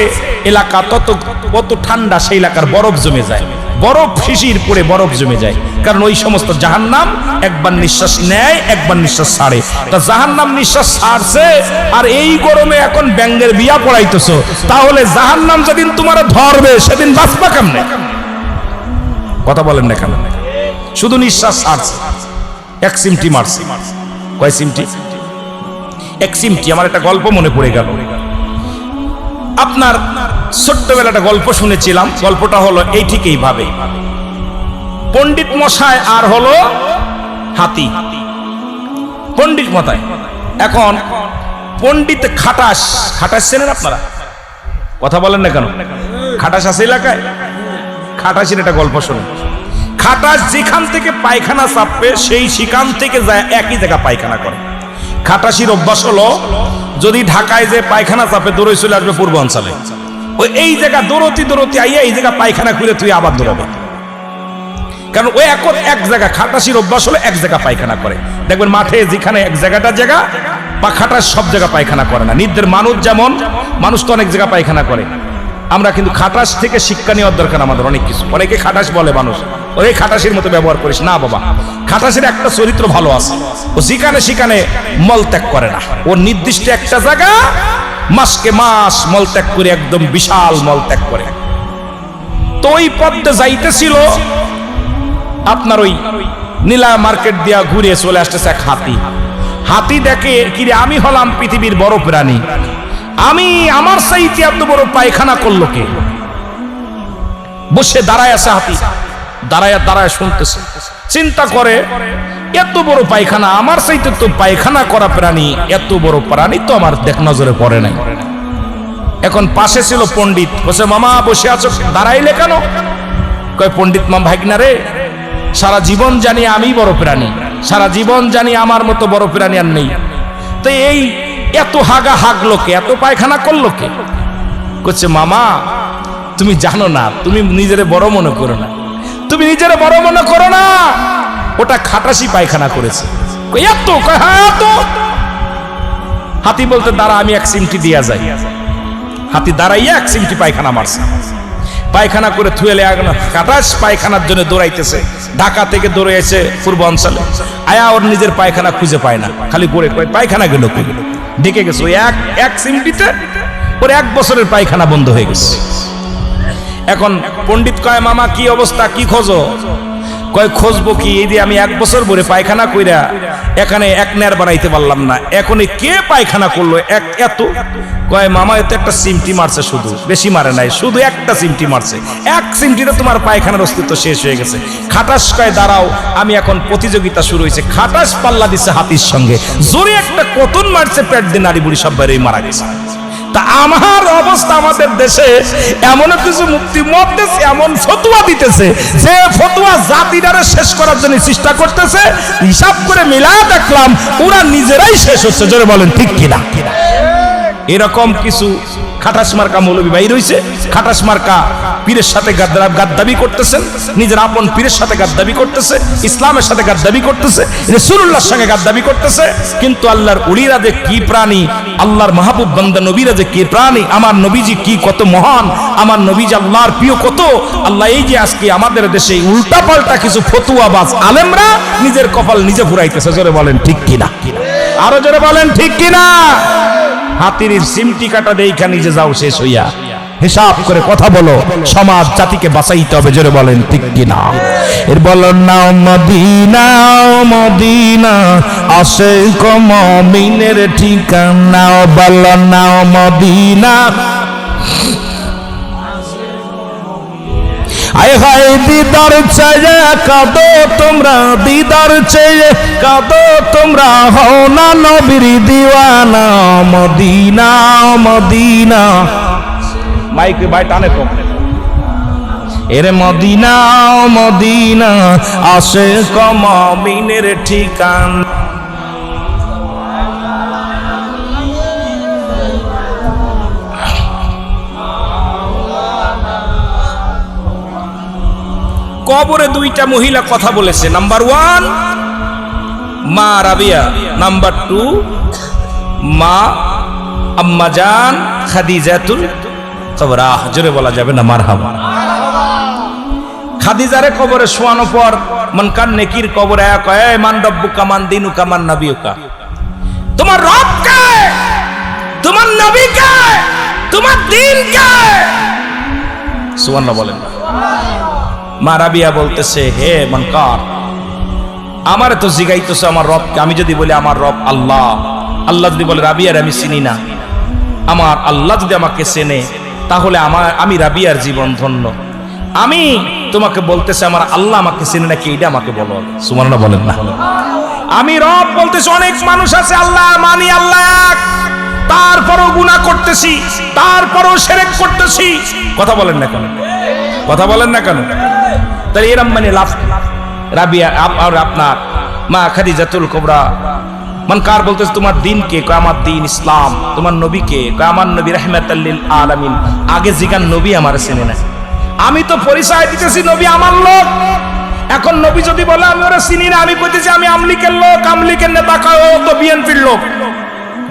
এলাকা তত ঠান্ডা সেই এলাকার বরফ জমে যায়, বরফ শিশির পড়ে বরফ জমে যায়, কারণ ওই সমস্ত জাহান্নাম একবার নিঃশ্বাস নেয় একবার নিঃশ্বাস ছাড়ে। তা জাহান্নাম নিঃশ্বাস ছাড়ছে আর এই গরমে এখন ব্যাঙের বিয়া পড়াইতেছো, তাহলে জাহান্নাম যেদিন তোমার ধরবে সেদিন বাঁচবা কেমনে? কথা বলেন না কেন? শুধু নিঃশ্বাস ছাড়ছে, এক সিমটি মারছে। কয় সিমটি? এক সিমটি। আমার একটা গল্প মনে পড়ে গেল। আপনার ছোট্টবেলা একটা গল্প শুনেছিলাম, গল্পটা হলো এই ঠিক এইভাবে। পণ্ডিত মশাই আর হলো হাতি, পণ্ডিত মশাই। এখন পণ্ডিত খাটাস, খাটাস চেনেন আপনারা? কথা বলেন না কেন? খাটাস আছে এলাকায়? খাটাসের একটা গল্প শুনুন। খাটাস যেখান থেকে পায়খানা চাপবে সেই সেখান থেকে যায় একই জায়গা পায়খানা করে। খাটাসির অভ্যাস হলো যদি ঢাকায় যে পায়খানা চাপে দৌড়ে চলে আসবে পূর্বাঞ্চলে, ওই এই জায়গা দৌড়তি আইয়া এই জায়গা পায়খানা করে তুই আবার দৌড়াবে, কারণ ওই এক জায়গা খাটাসির অভ্যাস হলো এক জায়গা পায়খানা করে। দেখবেন মাঠে যেখানে এক জায়গাটা জায়গা বা খাটাস সব জায়গা পায়খানা করে না। নির্দের মানুষ যেমন, মানুষ তো অনেক জায়গা পায়খানা করে। আমরা কিন্তু খাটাস থেকে শিক্ষা নেওয়ার দরকার আমাদের অনেক কিছু। অনেকে খাটাস বলে মানুষ, ওই খাটাসের মতো ব্যবহার করিস না বাবা। খাটাসের একটা চরিত্র ভালো আছে, ও যেখানে সেখানে মল ত্যাগ করে না। ও নির্দিষ্ট একটা জায়গা মাসকে মাস মল ত্যাগ করে, একদম বিশাল মল ত্যাগ করে। তো ওই পথে যাইতেছিল আপনার ওই নীলা মার্কেট দিয়া ঘুরে চলে আসতেছে এক হাতি। হাতি দেখে কিরে আমি হলাম পৃথিবীর বড় প্রাণী, আমি আমার চাইতে এত বড় পায়খানা করলো কে? বসে দাঁড়ায় আছে হাতি, দাঁড়ায় শুনতেছে, চিন্তা করে এত বড় পায়খানা, আমার চাইতে তো পায়খানা করা প্রাণী, এত বড় প্রাণী তো আমার দেখ নজরে পড়ে নাই। এখন পাশে ছিল পণ্ডিত, বসে মামা বসে আছো দাঁড়াইলে কেন? কয় পণ্ডিত মামা ভাগনা রে, সারা জীবন জানি আমি বড় প্রাণী, সারা জীবন জানি আমার মতো বড় প্রাণী আর নেই, তো এই এত হাগা হাগলো কে, এত পায়খানা করলো কে? করছে মামা তুমি জানো না, তুমি নিজেরে বড় মনে করো না, তুমি নিজেরে বড় মনে করো না, ওটা খাটাসি পায়খানা করেছে। এত? হ্যাঁ এত। হাতি বলতে দাঁড়া আমি এক সিমটি দিয়া যাই। হাতি দাঁড়াইয়া এক সিমটি পায়খানা মারছে, পায়খানা করে থুয়েলে খাটাস পায়খানার জন্য দৌড়াইতেছে। ঢাকা থেকে দৌড়ে এসে পূর্বাঞ্চলে আয়া ওর নিজের পায়খানা খুঁজে পায় না, খালি পড়ে কয় পায়খানা গেল কই, ঢেকে গেছে। ওই এক সিমটিতে ওর 1 বছরের পায়খানা বন্ধ হয়ে গেছে। এখন পণ্ডিত কয় মামা কি অবস্থা, কি খোঁজো? কয় খুঁজবো কি, এই যে আমি 1 বছর ভরে পায়খানা কইরা এখানে এক নেয়ার বানাইতে পারলাম না, এখন কে পায়খানা করলো এত? কয় মামা এত একটা সিমটি মারছে, শুধু বেশি মারে নাই, শুধু একটা সিমটি মারছে, এক সিমটিতে তোমার পায়খানার অস্তিত্ব শেষ হয়ে গেছে। খাটাস কয় দাঁড়াও, আমি এখন প্রতিযোগিতা শুরু হয়েছে। খাটাস পাল্লা দিচ্ছে হাতির সঙ্গে, জোরে একটা কতন মারছে, পেট দিয়ে নারী বুড়ি সব বাইরে মারা গেছে। তা আমার অবস্থা আমাদের দেশে এমন কিছু মুক্তি মত দেশে এমন ফতোয়া দিতেছে যে ফতোয়া জাতিটারে শেষ করার জন্য চেষ্টা করতেছে। হিসাব করে মিলায় দেখলাম ওরা নিজেরাই শেষ হচ্ছে। জোরে বলেন ঠিক কিনা? এরকম কিছু খাটাস মার্কা মৌলবী ভাই রয়েছে, খাটাস মার্কা পীরের সাথে গাদ্দাবি করতেছেন, নিজের আপন পীরের সাথে গাদ্দাবি করতেছে, ইসলামের সাথে গাদ্দাবি করতেছে, রাসূলুল্লাহর সঙ্গে গাদ্দাবি করতেছে। কিন্তু আল্লাহর ওলিরা যে কি প্রাণী, আল্লাহর মাহবুব বান্দা নবীরা যে কি প্রাণী, আমার নবীজি কি কত মহান, আমার নবীজি আল্লাহর প্রিয় কত। আল্লাহ এই যে আজকে আমাদের দেশে উল্টা পাল্টা কিছু ফতুয়াবাজ আলেমরা নিজের কপাল নিজে ফুরাইতেছে। জোরে বলেন ঠিক কিনা? আরো জোরে বলেন ঠিক কিনা? হাতির সিমটি কাটা দেখা নিজে যাও শেষ হইয়া, হিসাব করে কথা বলো, সমাজ জাতিকে বাঁচাইতে হবে। জোরে বলেন ঠিক কিনা? এর বলো না মদিনা মদিনা আশিক মুমিনের ঠিকানা, বলো না মদিনা আয় হায় দিদার চেয়ে কাঁদো তোমরা, দিদার চেয়ে কাঁদো তোমরা, হও না নবীর দিওয়ানা, মদিনা মদিনা। মাইক ভাই টানে কম। এর মদিনা মদিনা আশিক মুমিনের ঠিকানা। কবরে 2টা মহিলা কথা বলেছে। নাম্বার 1 মা রাবিয়া নাম্বার 2 মা আম্মাজান খাদিজাতুল কুবরা। জোরে বলা যাবে না মারহাবা। খাদিজারে কবরে শোয়ানো পর মনকান নেকির কবরে আয়া কয়, এ মান রব্বুকা মান দিনুকা মান নবিয়ুকা, তোমার রব কে, তোমার নবী কে, তোমার দ্বীন কে? সুবহানাল্লাহ বলেন না। মা রাবিয়া বলতেছে, হে মনকার, আমারে তো জিগাইতেছে আমার রবকে। আমি যদি বলি আমার রব আল্লাহ, আল্লাহ যদি বলে রাবিয়ার আমি চিনি না, আমার আল্লাহ যদি আমাকে চেনে, তাহলে আমি রাবিয়ার জীবন ধন্য। আমি তোমাকে বলতেছি আমার আল্লাহ আমাকে চেনে নাকি, এটা আমাকে বলো। সুবহানাল্লাহ বলেন না। আমি রব বলতেছি, অনেক মানুষ আছে আল্লাহ মানি, আল্লাহ এক, তারপরও গুনাহ করতেছি, তারপরও শিরক করতেছি। কথা বলেন না কেন? কথা বলেন না কেন? তাহলে এরম মানে লাভ। রাবিয়া আর আপনার মা খাদিজাতুল কুবরা মনকার বলতেছে, তোমার দিন কে? কয় আমার দিন ইসলাম। তোমার নবী কে? কয় আমার নবী রাহমাতাল লিল আলামিন। আগে জিগান নবী আমার চেনে না। আমি তো পরিচয় দিতেছি নবী আমার লোক। এখন নবী যদি বলে আমি ওরা চিনি না, আমি কইতেছি আমি আমলিকের লোক, আমলিকের নেতা, কয় ও তো বিএনপির লোক।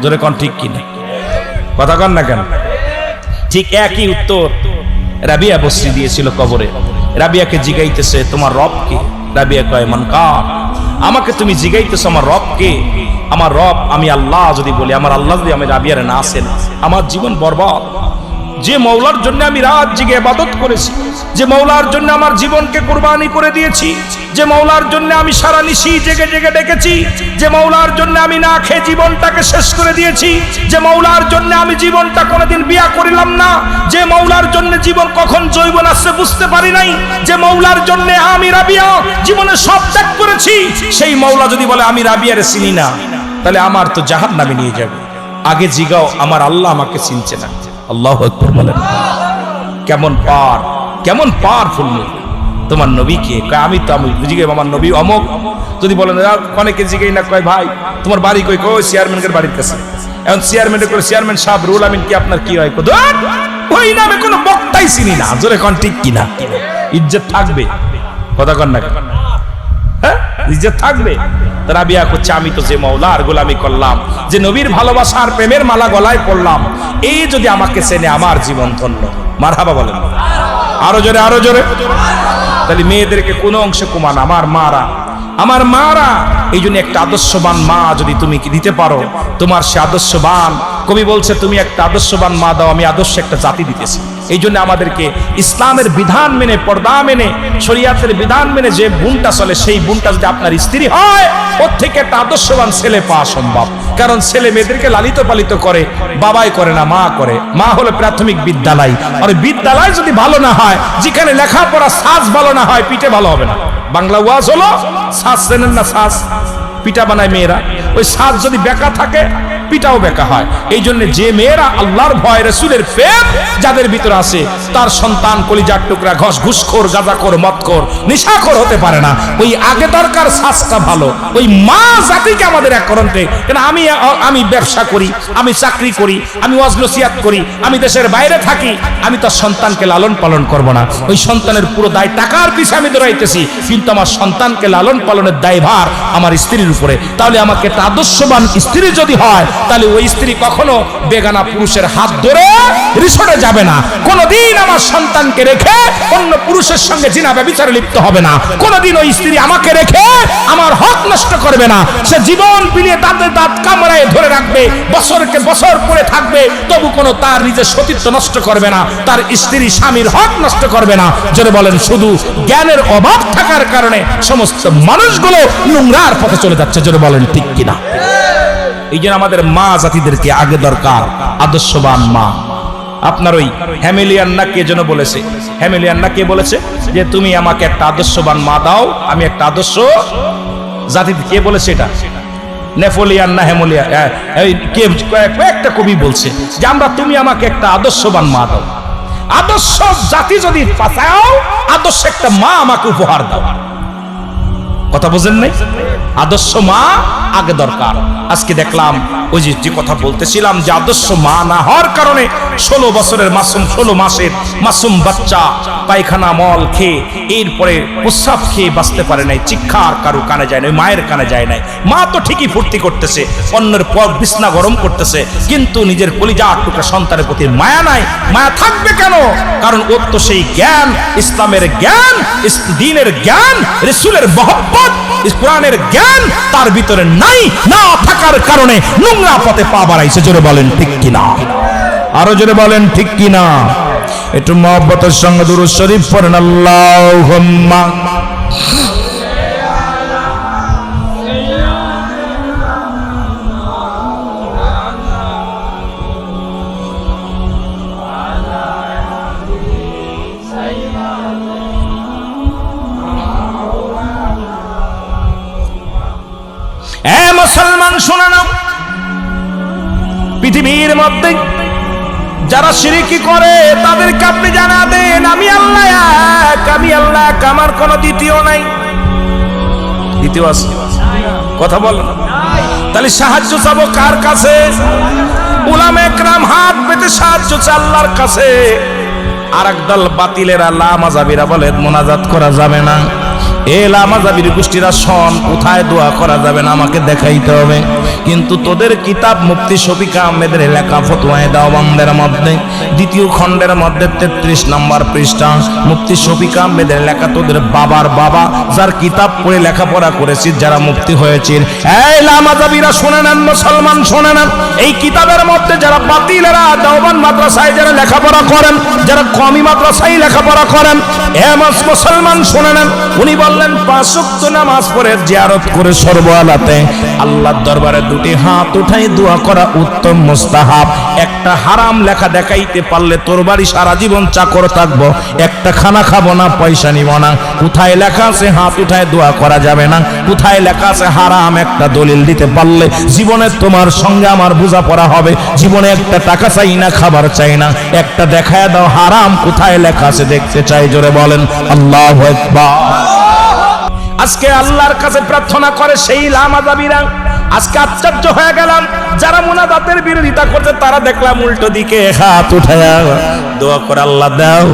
জোরে কোন ঠিক কি না? কথা কন না কেন? ঠিক একই উত্তর রাবিয়া বসরি দিয়েছিল কবরে। রাবিয়াকে জিগাইতেছে তোমার রব কে? রাবিয়া কয় মনকার, আমাকে তুমি জিগাইতেছো আমার রব কে? আমার রব আমি আল্লাহ যদি বলি, আমার আল্লাহ যদি আমি রাবিয়ারে না আসেন, আমার জীবন বরবাদ। যে মৌলার জন্য আমি রাত জেগে ইবাদত করেছি, যে মৌলার জন্য আমার জীবনকে কুরবানি করে দিয়েছি, যে মৌলার জন্য আমি সারা নিশি জেগে জেগে ডেকেছি, যে মৌলার জন্য আমি না খেয়ে জীবনটাকে শেষ করে দিয়েছি, যে মৌলার জন্য আমি জীবনটা কোনোদিন বিয়া করিলাম না, যে মৌলার জন্য জীবন কখন জৈবন আসছে বুঝতে পারি নাই, যে মৌলার জন্য আমি রাবিয়া জীবনে সব ত্যাগ করেছি, সেই মৌলা যদি বলে আমি রাবিয়ারে চিনি না, তাহলে আমার তো জাহান্নামে নিয়ে যাবে। আগে জিগাও আমার আল্লাহ আমাকে চিনছে না। আল্লাহু আকবার বলেন। কেমন পাওয়ারফুল তোমার নবী কে? কয় আমি জিগে আমার নবী অমক। যদি বলেন অনেকে জিগেই না, কয় ভাই তোমার বাড়ি কই? কই চেয়ারম্যানের বাড়ির কাছে। এখন চেয়ারম্যানের করে চেয়ারম্যান সাহেব রুল আমিন কি আপনার কি হয়? ওই নামে কোনো বক্তাই চিনি না। জোরে কোন ঠিক কিনা? ইজ্জত থাকবে? কথা কন না? হ্যাঁ ইজ্জত থাকবে। রাবিয়া করছে আমি তো যে মওলার গোলামি করলাম, যে নবীর ভালোবাসা আর প্রেমের মালা গলায় পড়লাম, এই যদি আমাকে চেনে আমার জীবন ধন্য। মারহাবা বলেন। আরো জোরে, আরো জোরে। তাহলে মেয়েদেরকে কোন অংশে কমান? আমার মারা এই জন্য একটা আদর্শবান মা যদি তুমি দিতে পারো, তোমার সে আদর্শবান, কবি বলছে তুমি একটা আদর্শবান মা দাও, আমি আদর্শ একটা জাতি দিতেছি। এই জন্য আমাদেরকে ইসলামের বিধান মেনে, পর্দা মেনে, শরীয়তের বিধান মেনে যে বোনটা চলে, সেই বোনটা যদি আপনার স্ত্রী হয়, ওর থেকে একটা আদর্শবান ছেলে পাওয়া সম্ভব। কারণ ছেলে মেয়েদেরকে লালিত পালিত করে, বাবাই করে না, মা করে। মা হলো প্রাথমিক বিদ্যালয়। আর বিদ্যালয় যদি ভালো না হয়, যেখানে লেখাপড়া সাজ ভালো না হয়, পিঠে ভালো হবে না। বাংলা ওয়াজ হলো সাজ, চেনেন না? সাজ পিঠা বানায় মেয়েরা। ওই সাজ যদি বেকা থাকে, পিঠাও বেকা হয়। এই জন্য যে মেয়েরা আল্লাহর ভয়, রাসূলের প্রেম যাদের ভিতরে আছে, তার সন্তান কলিজার টুকরা ঘুষখোর, গাঁজাখোর, মদখোর, নেশাখোর হতে পারে না। ওই আগে দরকার সাজটা ভালো। ওই মা জাতিকে আমাদের এক করতে, কেন আমি ব্যবসা করি, আমি চাকরি করি, আমি ওয়াজ নসিহত করি, আমি দেশের বাইরে থাকি, আমি তার সন্তানকে লালন পালন করব না। ওই সন্তানের পুরো দায় টাকার পিছনে আমি দৌড়াইতেছি, কিন্তু আমার সন্তানকে লালন পালনের দায়ভার আমার স্ত্রীর উপরে। তাহলে আমাকে একটা আদর্শবান স্ত্রী যদি হয়, তাহলে ওই স্ত্রী কখনো বেগানা পুরুষের হাত ধরে রিসোর্টে যাবে না। কোনদিন আমার সন্তানকে রেখে অন্য পুরুষের সঙ্গে জিনা ব্যভিচারে লিপ্ত হবে না। কোনদিন ওই স্ত্রী আমাকে রেখে আমার হক নষ্ট করবে না। সে জীবন বিলিয়ে দাঁতে দাঁত কামড়ায় ধরে রাখবে, বছরকে বছর পরে থাকবে, তবু কোনো তার নিজের সতীত্ব নষ্ট করবে না, তার স্ত্রী স্বামীর হক নষ্ট করবে না। জোরে বলেন। শুধু জ্ঞানের অভাব থাকার কারণে সমস্ত মানুষগুলো নোংরার পথে চলে যাচ্ছে। জোরে বলেন ঠিক কিনা? এই জন্য আমাদের মা জাতিদেরকে আগে দরকার আদর্শবান মা। আপনার ওই হ্যামিলিয়ান্না কে যেন বলেছে, হ্যামিলিয়ান্না কে বলেছে যে তুমি আমাকে একটা আদর্শবান মা দাও, আমি একটা আদর্শ জাতি। কে বলেছে এটা? নেপোলিয়ান না হ্যামিলিয়া, কে কয়েকটা কবি বলছে যে তুমি আমাকে একটা আদর্শবান মা দাও। আদর্শ জাতি যদি পাঠাও, আদর্শ একটা মা আমাকে উপহার দাও। কথা বুঝেন নাই? আদর্শ মা আগে দরকার। আজকে দেখলাম ওই যে কথা বলতেছিলাম যে আদর্শ মা না হওয়ার কারণে 16 বছরের মাসুম, 16 মাসের মাসুম বাচ্চা পায়খানা মল খেয়ে এরপরে প্রস্রাব খেয়ে বাঁচতে পারে নাই, চিৎকার কারো কানে যায় নাই, মায়ের কানে যায় নাই। মা তো ঠিকই ফুর্তি করতেছে, অন্যের পর বিছনা গরম করতেছে, কিন্তু নিজের কলিজা টুকরা সন্তানের প্রতি মায়া নাই। মায়া থাকবে কেন? কারণ ওর তো সেই জ্ঞান, ইসলামের জ্ঞান, দ্বীনের জ্ঞান, রাসূলের মহব্বত, কোরআনের জ্ঞান তার ভিতরে নাই। না থাকার কারণে নোংরা পথে পা বাড়াইছে। জোরে বলেন ঠিক কিনা? আরো জোরে বলেন ঠিক কিনা? একটু মহব্বতের সঙ্গে দুরূদ শরীফ পড়েন। আল্লাহুম্মা মুসলমান শুনে নাও, পৃথিবীর মধ্যে যারা শিরকি করে তাদেরকে আপনি জানা দেন আমি আল্লাহ এক, আমি আল্লাহ এক, আমার কোনো দ্বিতীয় নাই। দ্বিতীয় আছে? কথা বল। তাহলে সাহায্য চাবো কার কাছে? উলামা একরাম হাত পেতে সাহায্য চায় আল্লাহর কাছে। আর একদল বাতিলেরা লামাযাবিরা বলে মোনাজাত করা যাবে না। এ লামাযাবির গোষ্ঠীরা শোন, কোথায় দোয়া করা যাবে না আমাকে দেখাইতে হবে। কিন্তু তোদের কিতাব মুফতি শফিক আহমেদের লেখা ফতোয়ায়ে দেওবন্দের মধ্যে 2য় খণ্ডের মধ্যে 33 নম্বর পৃষ্ঠা মুফতি শফিক আহমেদের লেখা, তোদের বাবার বাবা যার কিতাব পড়ে লেখাপড়া করেছিস, যারা মুফতি হয়েছিল, এই লামাযাবিরা শুনে নেন, মুসলমান শুনে নেন, এই কিতাবের মধ্যে যারা বাতিলেরা দেওবন্দ মাদ্রাসায় যারা লেখাপড়া করেন, যারা কওমি মাদ্রাসায় লেখাপড়া করেন, এ মুসলমান শুনে নেন, উনি বললেন 5 ওয়াক্ত নামাজ পড়ে জিয়ারত করে সর্বহালাতে আল্লাহর দরবারে 2টি হাত উঠাই দোয়া করা উত্তম মুস্তাহাব। একটা হারাম লেখা দেখাইতে পারলে তোর বাড়ি সারা জীবন চাকর থাকবো, একটা খানা খাবো না, পয়সা নিব না। কোথায় লেখা আছে হাত উঠায় দোয়া করা যাবে না? কোথায় লেখা আছে হারাম? একটা দলিল দিতে পারলে জীবনে তোমার সঙ্গে আমার বোঝাপড়া হবে। জীবনে একটা টাকা চাই না, খাবার চাই না, একটা দেখায় দাও হারাম কোথায় লেখা আছে দেখতে চাই। জোরে বলেন আল্লাহু আকবার। আজকে আল্লাহর কাছে প্রার্থনা করে সেই লামাযাবিরা। আজকে আশ্চর্য হয়ে গেলাম, যারা মুনাজাতের বিরোধিতা করছে তারা দেখলাম উল্টো দিকে হাত উঠায়া দোয়া করে আল্লাহ দাও,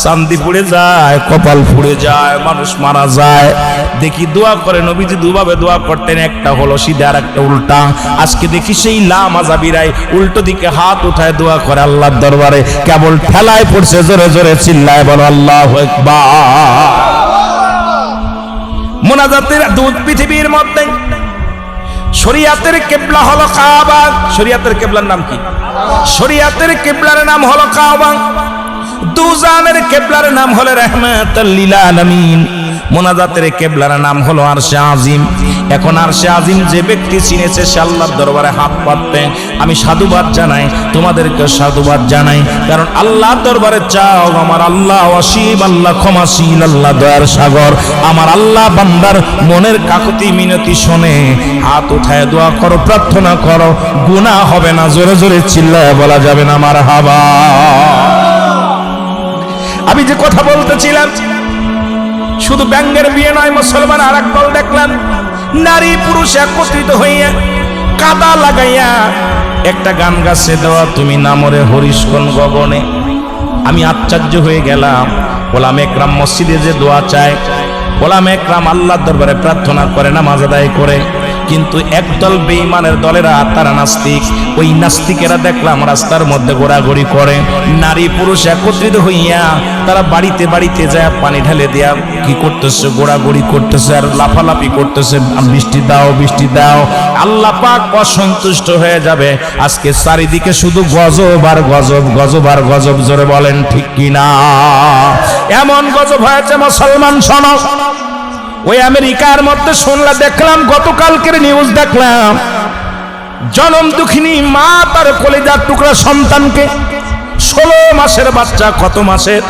চান্দি পুড়ে যায়, কপাল পুড়ে যায়, মানুষ মারা যায়। দেখি দোয়া করে নবীজি দুভাবে দোয়া করতেন, একটা হলো সিধা আর একটা উল্টা। আজকে দেখি সেই লামাযাবিরাই উল্টো দিকে হাত উঠায় দোয়া করে আল্লাহর দরবারে, কেবল ঠেলায় পড়ছে। জোরে জোরে চিল্লায় বলো আল্লাহু আকবার। মুনাজাতের দুধ পৃথিবীর মধ্যে শরিয়াতের কিবলা হলো কাবা। শরিয়াতের কিবলার নাম কি? শরিয়াতের কিবলার নাম হলো কাবা। দুজানের কিবলার নাম হলো রাহমাতুল লিল আলামিন। মুনাজাতের কিবলার নাম হলো আরশে আজিম। এখন আরশে আজিম যে ব্যক্তি চিনেছে সে আল্লাহর দরবারে হাত পাতবে। আমি সাধুবাদ জানাই, তোমাদেরকে সাধুবাদ জানাই, কারণ আল্লাহর দরবারে চাও। আমার আল্লাহ অসীম, আল্লাহ ক্ষমাশীল, আল্লাহ দয়ার সাগর। আমার আল্লাহ বান্দার মনের কাকুতি মিনতি শোনে। হাত উঠায় দোয়া করো, প্রার্থনা করো, গুনাহ হবে না। জোরে জোরে চিল্লায় বলা যাবে না মারহাবা। আমি যে কথা বলতেছিলাম, শুধু ব্যাঙ্গের বিয়ে নয়, মুসলমান আর এক দল দেখলাম নারী পুরুষ একত্রিত হইয়া কাদা লাগাইয়া একটা গান গাছে দেওয়া তুমি নামরে হরিশকন গগনে। আমি আশ্চর্য হয়ে গেলাম। ওলামা একরাম মসজিদে যে দোয়া চায়, ওলামা একরাম আল্লাহর দরবারে প্রার্থনা করে, নামাজ আদায় করে, কিন্তু একদল বেঈমানের দলেরা তারা নাস্তিক। ওই নাস্তিকেরা দেখলাম রাস্তার মধ্যে ঘোরাঘুরি করে, নারী পুরুষ একত্রিত হইয়া তারা বাড়িতে বাড়িতে যায় পানি ঢেলে দেয়া কি করতেছে, ঘোরাঘুরি করতেছে আর লাফালাফি করতেছে, বৃষ্টি দাও বৃষ্টি দাও। আল্লাহ পাক অসন্তুষ্ট হয়ে যাবে। আজকে চারিদিকে শুধু গজব আর গজব, গজব আর গজব। জোরে বলেন ঠিক কিনা? এমন গজব হয়েছে মুসলমান শোনো। ওই আমেরিকার মধ্যে শুনলাম, দেখলাম গতকালকের নিউজ দেখলাম, জনম দুঃখিনী মা তার কলিজার টুকরা সন্তানকে 16 মাসের বাচ্চা, কত মাসের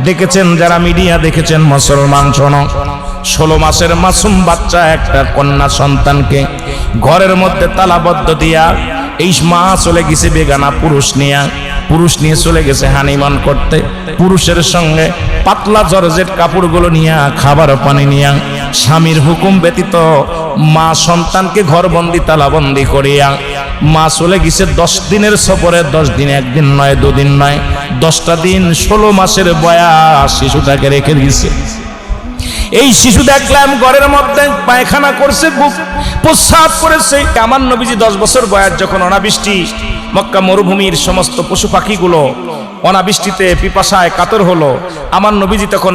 দেখেছেন যারা মিডিয়া দেখেছেন মুসলমান শোনো, 16 মাসের মাসুম বাচ্চা একটা কন্যা সন্তানকে ঘরের মধ্যে তালাবদ্ধ দিয়া এই মা চলে গেছে বেগানা পুরুষ নিয়া। পুরুষ নিয়ে চলে গেছে হানিমান করতে। পুরুষের সঙ্গে পাতলা জর্জেট কাপড়গুলো নিয়ে, খাবার পানি নিয়ে, স্বামীর হুকুম ব্যতীত মা সন্তানকে ঘরবন্দি তালাবন্দি করিয়া মা চলে গেছে 10 দিনের সফরে। 10 দিন, একদিন নয়, 2 দিন নয়, 10টা দিন, 16 মাসের বয়স শিশুটাকে রেখে দিয়েছে। এই শিশু দেখলাম ঘরের মধ্যে পায়খানা করছে, প্রস্রাব করেছে। আমার নবীজি 10 বছর বয়স যখন অনাবৃষ্টি, মক্কা মরুভূমির সমস্ত পশু পাখিগুলো অনাবৃষ্টিতে পিপাসায় কাতর হলো, আমার নবীজি তখন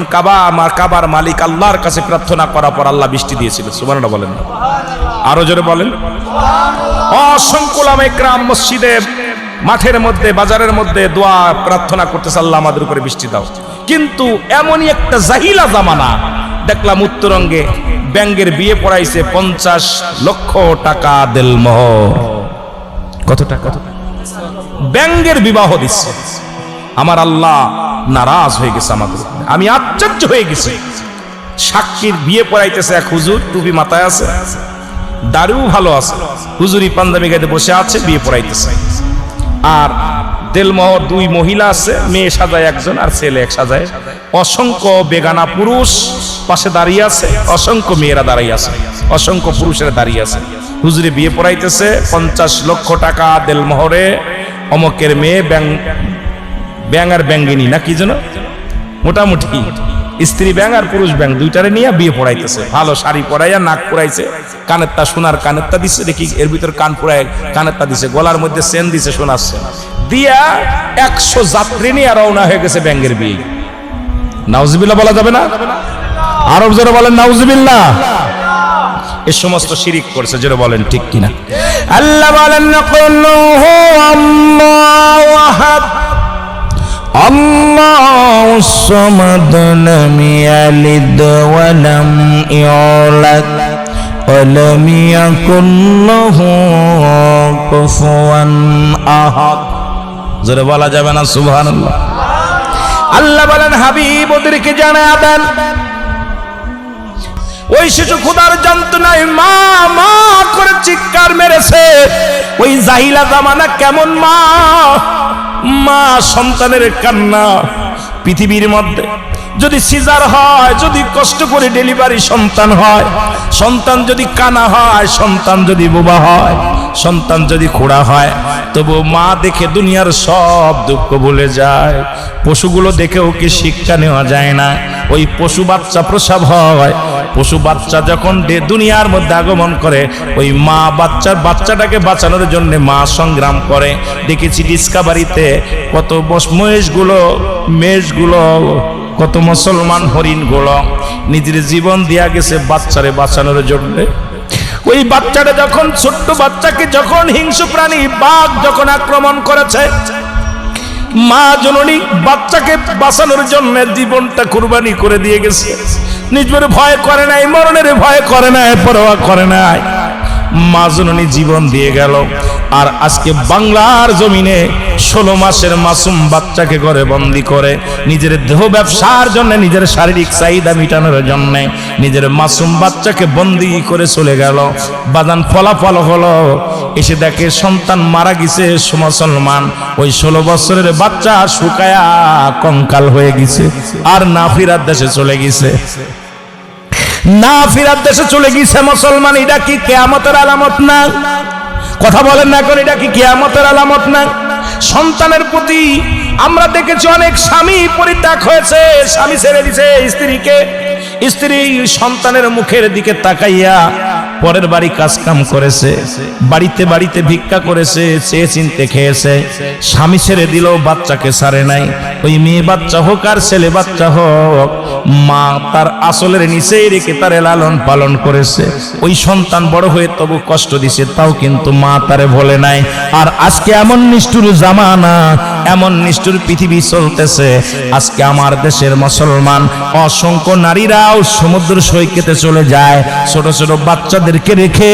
কাবার মালিক আল্লাহর কাছে প্রার্থনা করার পর আল্লাহ বৃষ্টি দিয়েছিল। সুবহানাল্লাহ বলেন, আরো জোরে বলেন। অসংখ্য উলামা ইকরাম মসজিদে, মাঠের মধ্যে, বাজারের মধ্যে দোয়া প্রার্থনা করতেছে, আল্লাহ আমাদের উপরে বৃষ্টি দাও। কিন্তু এমনই একটা জাহিলা জামানা দেখলাম উত্তরঙ্গে ব্যাংকের বিয়ে পড়াইছে 50 লক্ষ টাকা দেলমোহর। কত টাকা? ব্যাংকের বিবাহ দিচ্ছে। আমার আল্লাহ নারাজ হয়ে গেছে আমাদের। আমি আশ্চর্য হয়ে গেছি। সাক্ষীর বিয়ে পড়াইতেছে এক হুজুর, টুপি মাথায় আছে, দাড়িও ভালো আছে, হুজুরি পাঞ্জাবি গায়ে বসে আছে, বিয়ে পড়াইতেছে। আর দেলমোহর 2 মহিলা আছে, মেয়ে সাজায় একজন আর ছেলে এক সাজায়। অসংখ্য বেগানা পুরুষ পাশে দাঁড়িয়ে আছে, অসংখ্য মেয়েরা দাঁড়িয়ে আছে, অসংখ্য পুরুষেরা দাঁড়িয়ে আছে। হুজুরি বিয়ে পড়াইতেছে 50 লক্ষ টাকা দেলমোহরে। অমকের মেয়ে ব্যাং আর ব্যাঙ্গিনী না কি যেন, মোটামুটি স্ত্রী ব্যাং আর পুরুষ ব্যাং, দুইটারে নিয়ে বিয়ে পড়াইতেছে। ভালো শাড়ি পরাইয়া, নাক পরাইছে, কানেরটা সোনার কানেরটা দিছে, দেখি এর ভিতর কান পরায় কানেরটা দিছে, গলার মধ্যে চেন দিছে সোনার চেন দিয়া 100 যাত্রী নিয়ে রওনা হয়ে গেছে ব্যাঙ্গের বিয়ে। নাউজুবিল্লাহ বলা যাবে না? আরব যারা বলেন নাউজুবিল্লাহ। এই সমস্ত শিরিক করছে, যারা বলেন ঠিক কিনা? আল্লাহ বলেন কুল্লুহু আল্লাহু আহাদ আল্লাহুস সামাদ লাম ইয়ালিদ ওয়া লাম ইউলাদ ওয়া লাম ইয়াকুল লাহু কুফুয়ান আহাদ। যারা বলা যাবে না সুবহানাল্লাহ। আল্লাহ বলেন হাবিব ওদেরকে জানায়া দেন, ওই শিশু ক্ষুধার যন্ত্রণায় মা মা করে চিৎকার মেরেছে। ওই জাহিলা জামানা কেমন মা, মা সন্তানের কান্না। পৃথিবীর মধ্যে যদি সিজার হয়, যদি কষ্ট করে ডেলিভারি সন্তান হয়, সন্তান যদি কানা হয়, সন্তান যদি বোবা হয়, সন্তান যদি খোড়া হয়, তবু মা দেখে দুনিয়ার সব দুঃখ ভুলে যায়। পশুগুলো দেখেও কি শিক্ষা নেওয়া যায় না? ওই পশু বাচ্চা প্রসব হয়, পশু বাচ্চা যখন দুনিয়ার মধ্যে আগমন করে, ওই মা বাচ্চাটাকে বাঁচানোর জন্য মা সংগ্রাম করে। দেখেছি ডিসকাভারিতে কত মেষগুলো, কত মুসলমান হরিণগুলো নিজের জীবন দিয়া গেছে বাচ্চারে বাঁচানোর জন্য। ওই বাচ্চাটা যখন, ছোট্ট বাচ্চাকে যখন হিংস্র প্রাণী বাঘ যখন আক্রমণ করেছে, মা জননী বাচ্চাকে বাঁচানোর জন্য জীবনটা কুরবানি করে দিয়ে গেছে। নিজের ভয় করে নাই, মরণের ভয় করে নাই, পরোয়া করে নাই, মা জননী জীবন দিয়ে গেল। আর আজকে বাংলার জমিনে 16 মাসের মাসুম বাচ্চাকে ঘরে বন্দি করে নিজের দেহ ব্যবসার জন্য, নিজের শারীরিক চাহিদা মেটানোর জন্য নিজের মাসুম বাচ্চাকে বন্দি করে চলে গেল। বাদান ফলাফল হলো, এসে দেখে সন্তান মারা গেছে মুসলমান। ওই 16 বছরের বাচ্চা শুকায়া কঙ্কাল হয়ে গেছে, আর না ফিরার দেশে চলে গেছে, না ফিরার দেশে চলে গেছে মুসলমান। এটা কি কিয়ামতের আলামত না? কথা বলেন না, এটা কি কিয়ামতের আলামত না? সন্তানের প্রতি আমরা দেখেছি অনেক স্বামী পরিত্যাগ হয়েছে, স্বামী ছেড়ে দিছে স্ত্রীকে, স্ত্রী সন্তানের মুখের দিকে তাকাইয়া পরের বাড়ি কাজ কাম করেছে, বাড়িতে বাড়িতে ভিক্ষা করেছে, চেয়ে চিনতে খেয়েছে, স্বামী ছেড়ে দিল, বাচ্চাকে ছাড়ে নাই। ওই মেয়ে বাচ্চা হোক আর ছেলে বাচ্চা হোক, মা তার আসলের নিচেই রেখে তারে লালন পালন করেছে। ওই সন্তান বড় হয়ে তবু কষ্ট দিছে, তাও কিন্তু মা তারে ভোলে নাই। আর আজকে এমন নিষ্ঠুর জামানা, এমন নিষ্ঠুর পৃথিবী চলতেছে। আজকে আমার দেশের মুসলমান অসংখ্য নারীরাও সমুদ্র সৈকতে চলে যায়, ছোট ছোট বাচ্চাদেরকে রেখে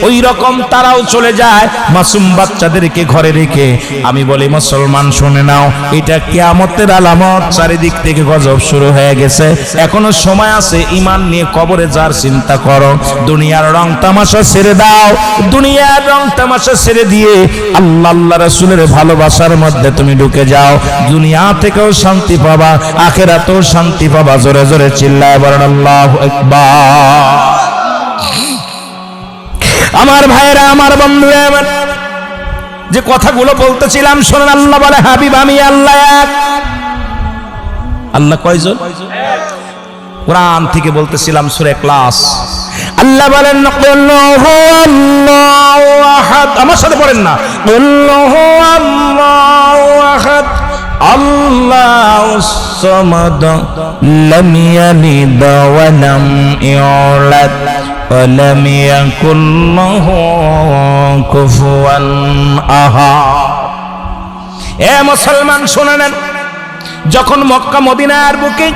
ওই রকম তারাও চলে যায়, মাসুম বাচ্চাদেরকে ঘরে রেখে। আমি বলি মুসলমান শুনে নাও, এটা কিয়ামতের আলামত। চারিদিক থেকে গজব শুরু হয়ে গেছে। এখনো সময় আছে, ঈমান নিয়ে কবরে যার চিন্তা করো। দুনিয়ার রং তামাশা ছেড়ে দাও, দুনিয়ার রং তামাশা ছেড়ে দিয়ে আল্লাহ আল্লাহ রাসূলের ভালোবাসার মধ্যে তুমি ঢুকে যাও। দুনিয়া থেকেও শান্তি পাবা, আখিরাতেও শান্তি পাবা। জোরে জোরে চিল্লায় বলেন আল্লাহু আকবার। আমার ভাইরা, আমার বন্ধুরা, আমার যে কথাগুলো বলতেছিলাম শুনুন। আল্লাহ বলে, হাবিব আমি আল্লাহ এক। আল্লাহ কয়জন? কোরআন থেকে বলতেছিলাম সূরা ইখলাস। আল্লাহ বলেন, কুল্লুহু আল্লাহু আহাদ। আমার সাথে পড়েন না, কুল্লুহু আল্লাহু আহাদ আল্লাহুস সামাদ লাম ইয়ালিদ ওয়া লাম ইউলাদ ওয়া লাম ইয়াকুল লাহু কুফুয়ান আহাদ। এ মুসলমান শুনে নেন, যখন মক্কা মদিনার বুকে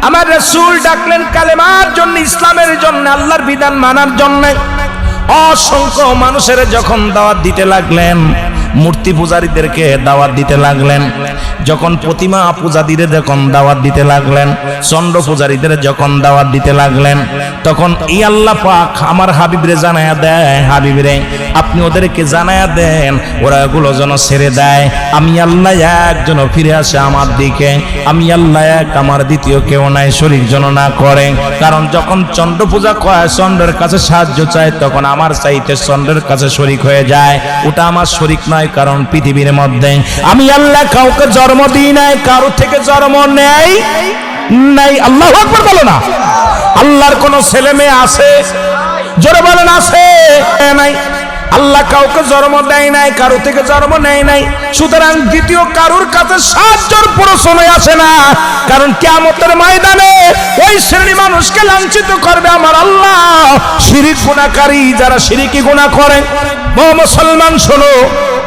আমার রাসূল ডাকলেন কালেমার জন্য, ইসলামের জন্য, আল্লাহর বিধান মানার জন্য, অসংখ্য মানুষের যখন দাওয়াত দিতে লাগলেন, মূর্তি পূজারীদেরকে দাওয়াত দিতে লাগলেন, যখন প্রতিমা পূজারীদের যখন দাওয়াত দিতে লাগলেন, চন্দ্র পূজারীদের যখন দাওয়াত দিতে লাগলেন, তখন এই আল্লাহ পাক আমার হাবিবরে জানায়া দেয়, হাবিবরে আপনি ওদেরকে জানায়া দেন ওরা এগুলো যেন ছেড়ে দেয়। আমি আল্লাহ এক, যেন ফিরে আসে আমার দিকে। আমি আল্লাহ এক, আমার দ্বিতীয় কেউ নাই, শরীক যেন না করে। কারণ যখন চন্দ্র পূজা করে, চন্দ্রের কাছে সাহায্য চায়, তখন আমার চাইতে চন্দ্রের কাছে শরীক হয়ে যায়। ওটা আমার শরীক নয়, কারণ পৃথিবীর মধ্যে আমি আল্লাহ কাউকে জন্ম দিই নাই, কারো থেকে জন্ম নেই নাই। আল্লাহু আকবার বলো না। আল্লাহর কোন ছেলে মেয়ে আছে? জোরে বলেন, আছে? নাই। আল্লাহ কাউকে জন্ম দেয় নাই, কারো থেকে জন্ম নেয় নাই। সুতরাং দ্বিতীয় কারোর কাছে সাহায্যের প্রশ্নই আসে না। কারণ কিয়ামতের ময়দানে ওই শ্রেণী মানুষকে লাঞ্ছিত করবে আমার আল্লাহ, শিরিক গুনাহকারী, যারা শিরিকি গুনাহ করে। ও মুসলমান শোনো,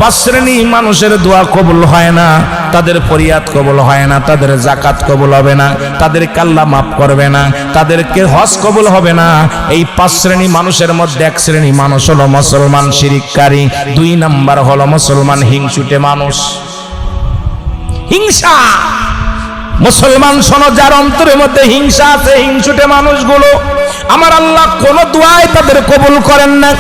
5 শ্রেণী মানুষের দোয়া কবুল হয় না, তাদের ফরিয়াদ কবুল হয় না, তাদের যাকাত কবুল হবে না, তাদের আল্লাহ মাফ করবে না, তাদেরকে হজ কবুল হবে না। এই 5 শ্রেণী মানুষের মধ্যে 1 শ্রেণী মানুষ হলো মুসলমান শিরিককারী, 2 নাম্বার হলো মুসলমান হিংসুটে মানুষ। হিংসা, মুসলমান শোনো, যার অন্তরের মধ্যে হিংসা আছে, হিংসুটে মানুষগুলো আমার আল্লাহ কোন দোয়াই তাদের কবুল করেন না।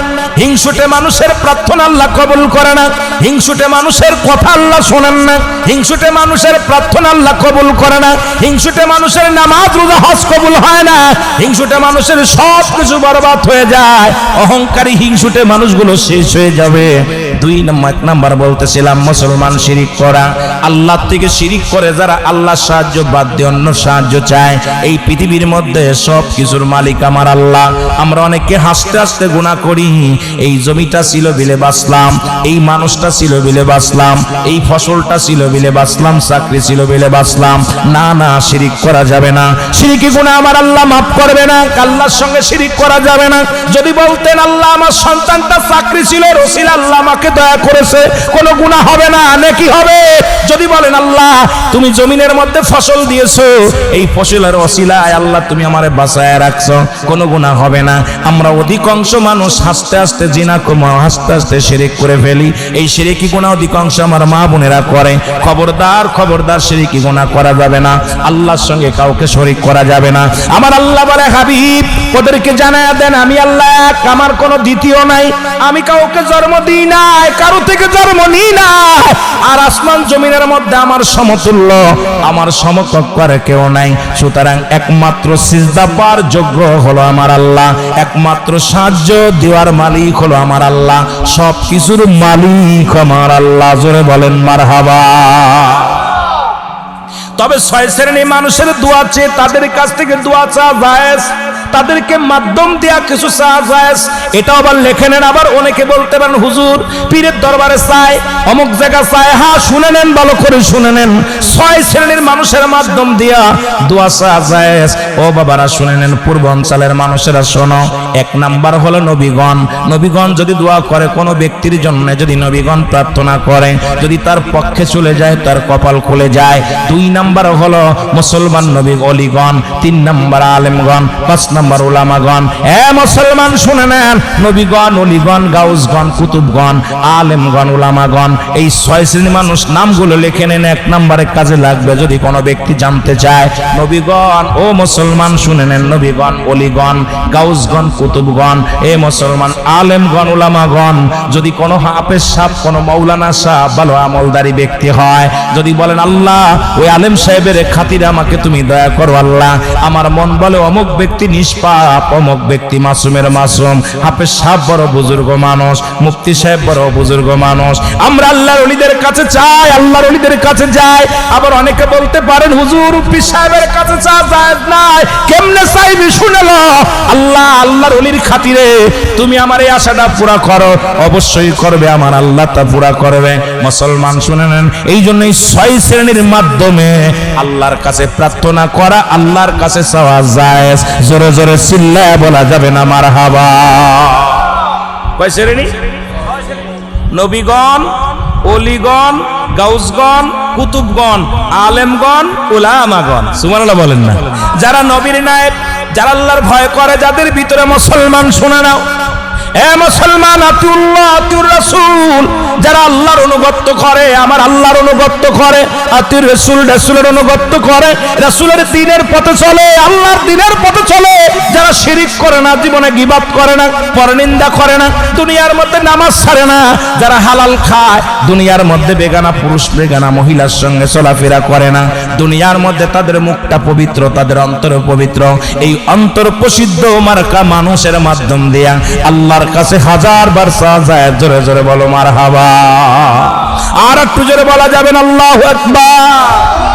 হিংসুটে মানুষের প্রার্থনা আল্লাহ কবুল করে না, হিংসুটে মানুষের কথা আল্লাহ শোনেন না, হিংসুটে মানুষের প্রার্থনা আল্লাহ কবুল করে না, হিংসুটে মানুষের নামাজ রোজা হজ কবুল হয় না, হিংসুটে মানুষের সব কিছু বরবাদ হয়ে যায়। অহংকারী হিংসুটে মানুষগুলো শেষ হয়ে যাবে। 2 নাম্বার বলতেছিলাম মুসলমান শিরিক করা। আল্লাহ থেকে শিরিক করে যারা আল্লাহর সাহায্য বাদ দিয়ে অন্য সাহায্য চায়, এই পৃথিবীর মধ্যে সব কিছুর মালিক আমার আল্লাহ। আমরা অনেকে হাসতে হাসতে গুনাহ করি, এই জমিটা ছিল বিলে বাঁচলাম, এই মানুষটা ছিল বিলে বাঁচলাম, এই ফসলটা ছিল বিলে বাঁচলাম, চাকরি ছিল বিলে বাঁচলাম। না না, শিরিক করা যাবে না। শিরিকি গুনাহ আমার আল্লাহ মাফ করবে না। আল্লাহর সঙ্গে শিরিক করা যাবে না। যদি বলতেন আল্লাহ আমার সন্তানটা চাকরি ছিল, রসিল আল্লাহ আমাকে দয়া করেছে, কোনো গুনাহ হবে না, নেকি হবে। যদি বলেন আল্লাহ তুমি জমিনের মধ্যে ফসল দিয়েছো, এই ফসলের ওসিলায় আল্লাহ তুমি আমারে বাঁচায় রাখছো, কোনো গুনাহ হবে না। আমরা অধিকাংশ মানুষ হাসতে হাসতে জিনা কমা, হাসতে হাসতে শিরিক করে ফেলি। এই শিরিকি গুনাহ অধিকাংশ আমার মা বোনেরা করে। খবরদার, খবরদার, শিরিকি গুনাহ করা যাবে না। আল্লাহর সঙ্গে কাউকে শরীক করা যাবে না। আমার আল্লাহ বলে, হাবিব ওদেরকে জানায়া দেন আমি আল্লাহ এক, আমার কোনো দ্বিতীয় নাই, আমি কাউকে জন্ম দিই নাই, কারো থেকে জন্ম নিই না। আর আসমান জমিনের মধ্যে আমার সমতুল্য, আমার সমকক্ষ আর কেউ নাই। সুতরাং একমাত্র সিজদা পাওয়ার যোগ্য হলো আমার আল্লাহ, একমাত্র সাহায্য দেওয়ার মালিক হলো আমার আল্লাহ, সব কিছুর মালিক আমার আল্লাহ। জোরে বলেন মারহাবা। তবে 6 শ্রেণী মানুষের দোয়া চেয়ে তাদের কাছ থেকে দোয়া চাওয়া জায়েজ, তাদেরকে মাধ্যম দেয়া কিছু চাওয়া জায়েজ। এটা আবার লেখে নেন। আবার অনেকে বলতে পারেন হুজুর পীরের দরবারে চাই, অমুক জায়গা চাই। হ্যাঁ, শুনে নেন, ভালো করে শুনে নেন। 6 শ্রেণীর মানুষের মাধ্যম দিয়া দোয়া চাওয়া জায়েজ। ও বাবারা শুনে নেন, পূর্বাঞ্চলের মানুষেরা শোনো। 1 নাম্বার হলো নবীগণ। নবীগণ যদি দোয়া করে কোনো ব্যক্তির জন্য, যদি নবীগণ প্রার্থনা করে, যদি তার পক্ষে চলে যায়, তার কপাল খুলে যায়। 2 নাম্বার নাম্বার হলো মুসলমান নবী ওলিগণ, 3 নাম্বার আলেমগণ, 5 নাম্বার উলামাগণ। মুসলমান শুনে নেন, নবীগণ, ওলিগণ, গাউসগণ, কুতুবগণ, আলেমগণ, উলামাগণ, এই 6 শ্রেণীর মানুষ নামগুলো লিখে নেন, 1 নম্বরে কাজে লাগবে যদি কোনো ব্যক্তি জানতে চায়। নবীগণ, ও মুসলমান শুনে নেন, নবীগণ, ওলিগণ, গাউসগণ, কুতুবগণ, মুসলমান, আলেমগণ, উলামাগণ, যদি কোনো হাফেজ সাহেব, কোনো মৌলানা সাহেব, ভালো আমলদারি ব্যক্তি হয়, যদি বলেন আল্লাহ ওই আলেম সাহেবের খাতিরে আমাকে তুমি দয়া করো আল্লাহ, আমার মন বলে অমুক ব্যক্তি নিষ্পাপ, অমুক ব্যক্তি মাসুমের মাসুম, হাফেজ সাহেব বড় বুজুর্গ মানুষ, মুফতি সাহেব বড় বুজুর্গ মানুষ, আমরা আল্লাহর ওলিদের কাছে চাই, আল্লাহর ওলিদের কাছে যাই। আবার অনেকে বলতে পারেন হুজুর পীর সাহেবের কাছে চাওয়া যায় নাই, কেমনে চাইবি শুনে লো, আল্লাহ, আল্লাহর ওলির খাতিরে তুমি আমার এই আশাটা পুরা করো, অবশ্যই করবে, আমার আল্লাহ তা পুরা করবে। মুসলমান শুনে নেন, এই জন্য এই 6 শ্রেণীর মাধ্যমে আল্লাহর কাছে প্রার্থনা করা, আল্লাহর কাছে চাওয়া যায়। জোরে জোরে চিল্লায় বলা যাবে না মারহাবা। কয় শ্রেণী? নবীগণ, ওলিগণ, গাউসগণ, কুতুবগণ, আলেমগণ, উলামাগণ। সুবহানাল্লাহ বলেন না? যারা নবীর নায়েব, যারা আল্লাহর ভয় করে, যাদের ভিতরে মুসলমান শুনে নাও, মুসলমান, আতিউল্লাহ আতিউর রাসূল, যারা আল্লাহর অনুগত্য করে, আমার আল্লাহর অনুগত্য করে, আতিউর রাসূল, রাসূলের অনুগত্য করে, রাসূলের দ্বীনের পথে চলে, আল্লাহর দ্বীনের পথে চলে, যারা শিরিক করে না, জীবনে গীবত করে না, পরনিন্দা করে না, দুনিয়ার মধ্যে নামাজ ছাড়ে না, যারা হালাল খায়, দুনিয়ার মধ্যে বেগানা পুরুষ বেগানা মহিলার সঙ্গে চলাফেরা করে না, দুনিয়ার মধ্যে তাদের মুখটা পবিত্র, তাদের অন্তর পবিত্র, এই অন্তর প্রসিদ্ধ মার্কা মানুষের মাধ্যম দিয়া আল্লাহর কাছে 1000 বার চাওয়া যায়। জোরে জোরে বলো মারহাবা। আর একটু জোরে বলা যাবেন আল্লাহু আকবার।